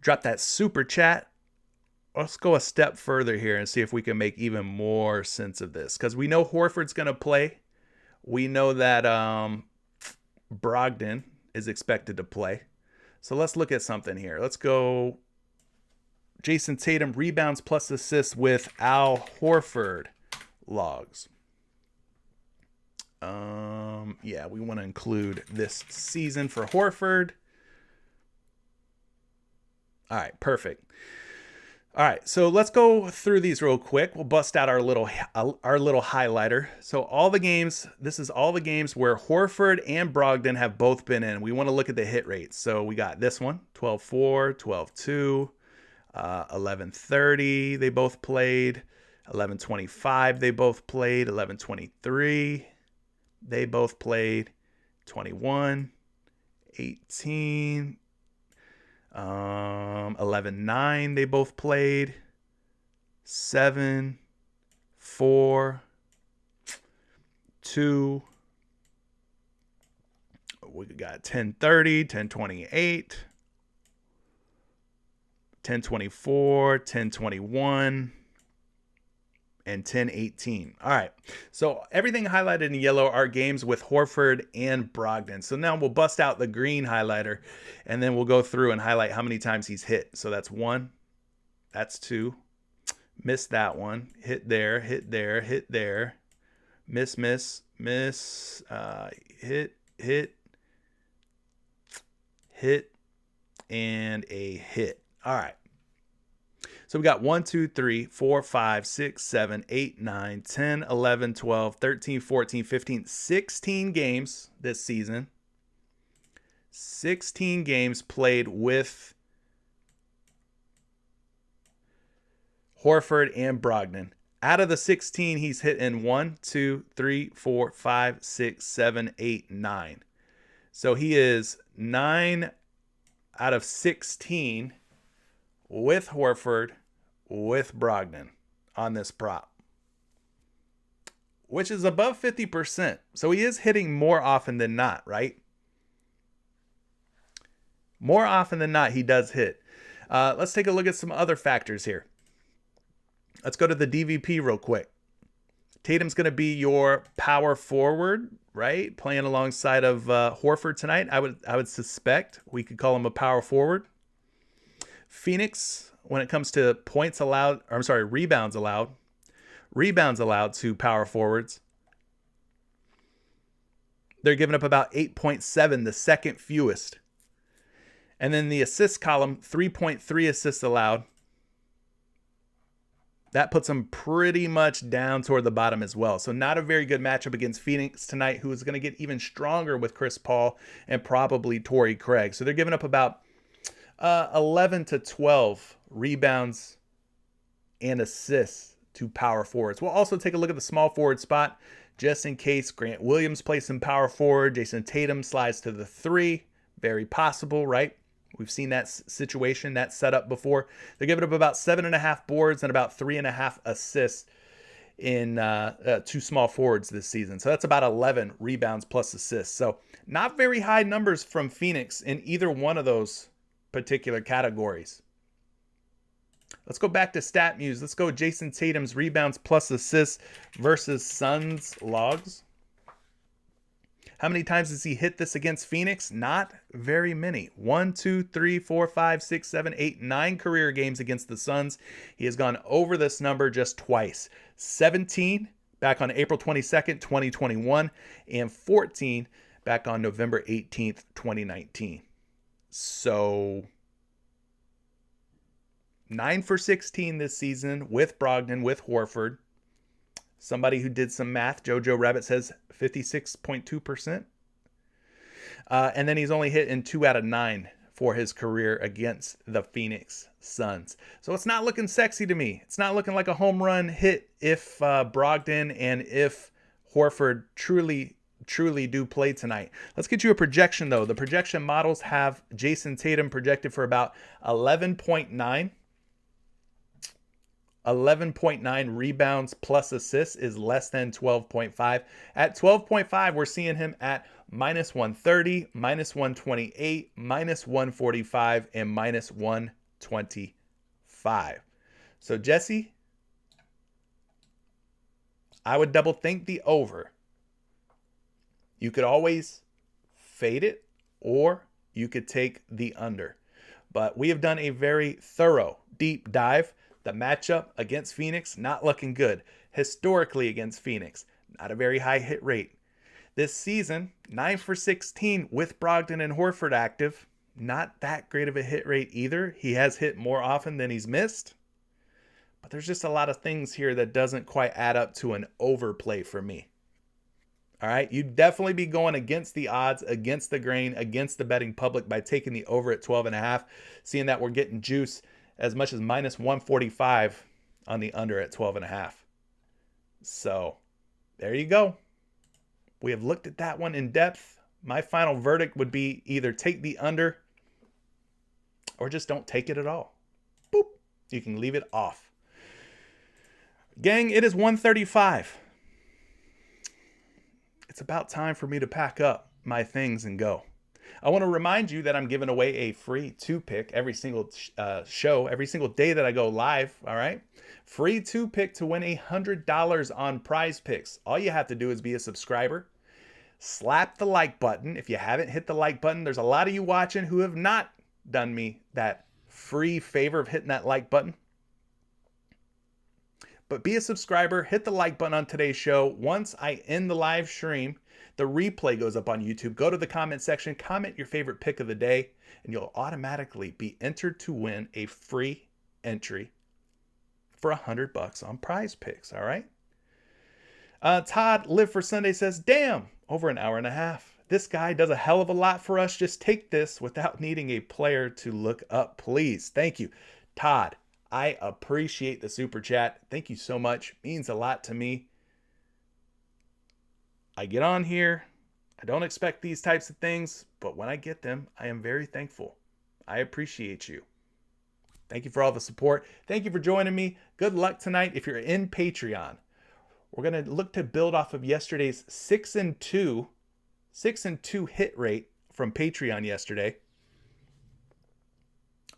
S1: dropped that super chat. Let's go a step further here and see if we can make even more sense of this. Because we know Horford's going to play. We know that Brogdon is expected to play. So let's look at something here. Let's go Jason Tatum rebounds plus assists with Al Horford logs. Yeah, we want to include this season for Horford. All right, perfect. All right, so let's go through these real quick. We'll bust out our little highlighter. So all the games, this is all the games where Horford and Brogdon have both been in. We want to look at the hit rates. So we got this one, 12-4, 12-2, 11-30, they both played. 11-25, they both played. 11-23, they both played. 21, 18, 11-9, they both played. 7, 4, 2. We got 10-30, 10-28, 10-24, 10-21, and 10-18. All right. So everything highlighted in yellow are games with Horford and Brogdon. So now we'll bust out the green highlighter, and then we'll go through and highlight how many times he's hit. So that's 1. That's 2. Missed that one. Hit there, hit there, hit there. Miss, miss, miss. Hit, hit, hit, and a hit. All right. So we got 1, 2, 3, 4, 5, 6, 7, 8, 9, 10, 11, 12, 13, 14, 15, 16 games this season. 16 games played with Horford and Brogdon. Out of the 16, he's hitting 1, 2, 3, 4, 5, 6, 7, 8, 9. So he is 9 out of 16 with Horford, with Brogdon on this prop, which is above 50%. So he is hitting more often than not, right? More often than not, he does hit. Let's take a look at some other factors here. Let's go to the DVP real quick. Tatum's going to be your power forward, right? Playing alongside of Horford tonight. I would suspect we could call him a power forward. Phoenix, when it comes to rebounds allowed to power forwards, they're giving up about 8.7, the second fewest. And then the assist column, 3.3 assists allowed. That puts them pretty much down toward the bottom as well. So not a very good matchup against Phoenix tonight, who is going to get even stronger with Chris Paul and probably Torrey Craig. So they're giving up about 11 to 12 rebounds and assists to power forwards. We'll also take a look at the small forward spot just in case Grant Williams plays some power forward. Jason Tatum slides to the 3. Very possible, right? We've seen that situation, that setup before. They're giving up about 7.5 boards and about 3.5 assists in two small forwards this season. So that's about 11 rebounds plus assists. So not very high numbers from Phoenix in either one of those particular categories. Let's go back to StatMuse. Let's go Jason Tatum's rebounds plus assists versus Suns logs. How many times does he hit this against Phoenix? Not very many. 1, 2, 3, 4, 5, 6, 7, 8, 9 career games against the Suns. He has gone over this number just twice. 17 back on April 22nd, 2021, and 14 back on November 18th, 2019. So 9 for 16 this season with Brogdon, with Horford. Somebody who did some math, Jojo Rabbit, says 56.2%. And then he's only hit in 2 out of 9 for his career against the Phoenix Suns. So it's not looking sexy to me. It's not looking like a home run hit if Brogdon and if Horford truly do play tonight. Let's get you a projection, though. The projection models have Jason Tatum projected for about 11.9. 11.9 rebounds plus assists is less than 12.5. At 12.5, we're seeing him at minus 130, minus 128, minus 145, and minus 125. So, Jesse, I would double think the over. You could always fade it, or you could take the under. But we have done a very thorough deep dive. The matchup against Phoenix, not looking good. Historically against Phoenix, not a very high hit rate. This season, 9 for 16 with Brogdon and Horford active. Not that great of a hit rate either. He has hit more often than he's missed. But there's just a lot of things here that doesn't quite add up to an overplay for me. All right, you'd definitely be going against the odds, against the grain, against the betting public by taking the over at 12.5, seeing that we're getting juice as much as minus 145 on the under at 12.5. So there you go. We have looked at that one in depth. My final verdict would be either take the under or just don't take it at all. Boop. You can leave it off. Gang, it is 1:35. It's about time for me to pack up my things and go. I want to remind you that I'm giving away a free 2-pick every single show, every single day that I go live, all right? Free 2-pick to win $100 on PrizePicks. All you have to do is be a subscriber. Slap the like button. If you haven't hit the like button, there's a lot of you watching who have not done me that free favor of hitting that like button. But be a subscriber, hit the like button on today's show. Once I end the live stream, the replay goes up on YouTube. Go to the comment section, comment your favorite pick of the day, and you'll automatically be entered to win a free entry for $100 on PrizePicks. All right. Todd Live for Sunday says, damn, over an hour and a half. This guy does a hell of a lot for us. Just take this without needing a player to look up, please. Thank you, Todd. I appreciate the super chat. Thank you so much. Means a lot to me. I get on here. I don't expect these types of things, but when I get them, I am very thankful. I appreciate you. Thank you for all the support. Thank you for joining me. Good luck tonight. If you're in Patreon, we're going to look to build off of yesterday's 6-2 hit rate from Patreon yesterday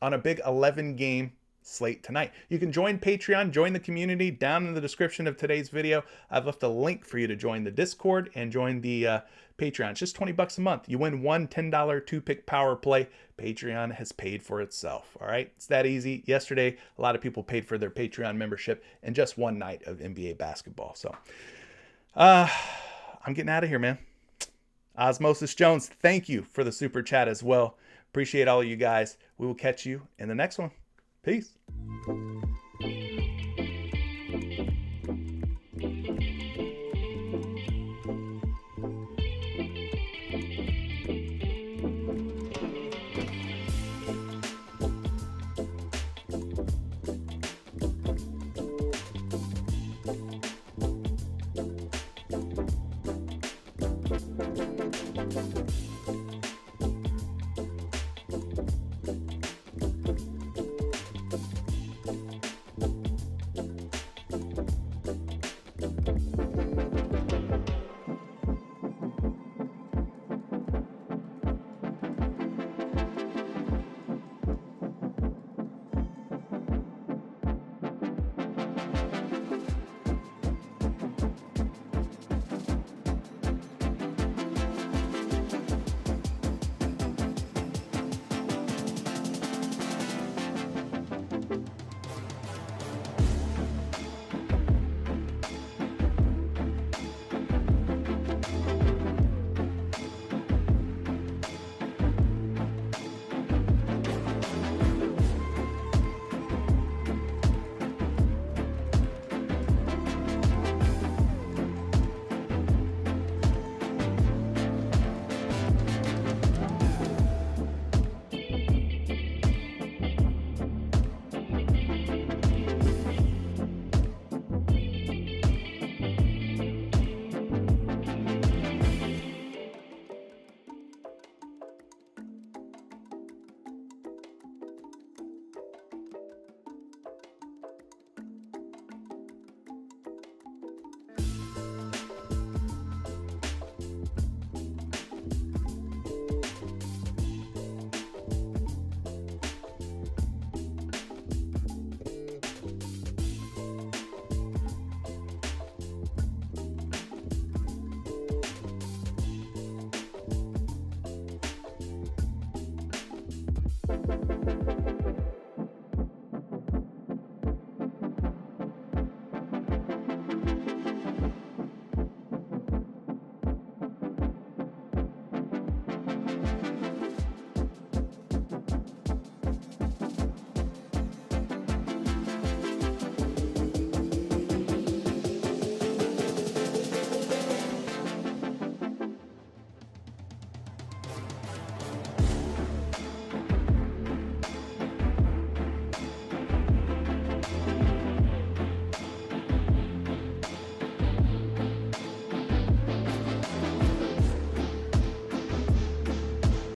S1: on a big 11-game slate tonight. You can join Patreon, join the community down in the description of today's video. I've left a link for you to join the Discord and join the Patreon. It's just $20 a month. You win one $10 two-pick power play. Patreon has paid for itself. All right, it's that easy. Yesterday, a lot of people paid for their Patreon membership in just one night of NBA basketball. So I'm getting out of here, man. Osmosis Jones, thank you for the super chat as well. Appreciate all of you guys. We will catch you in the next one. Peace.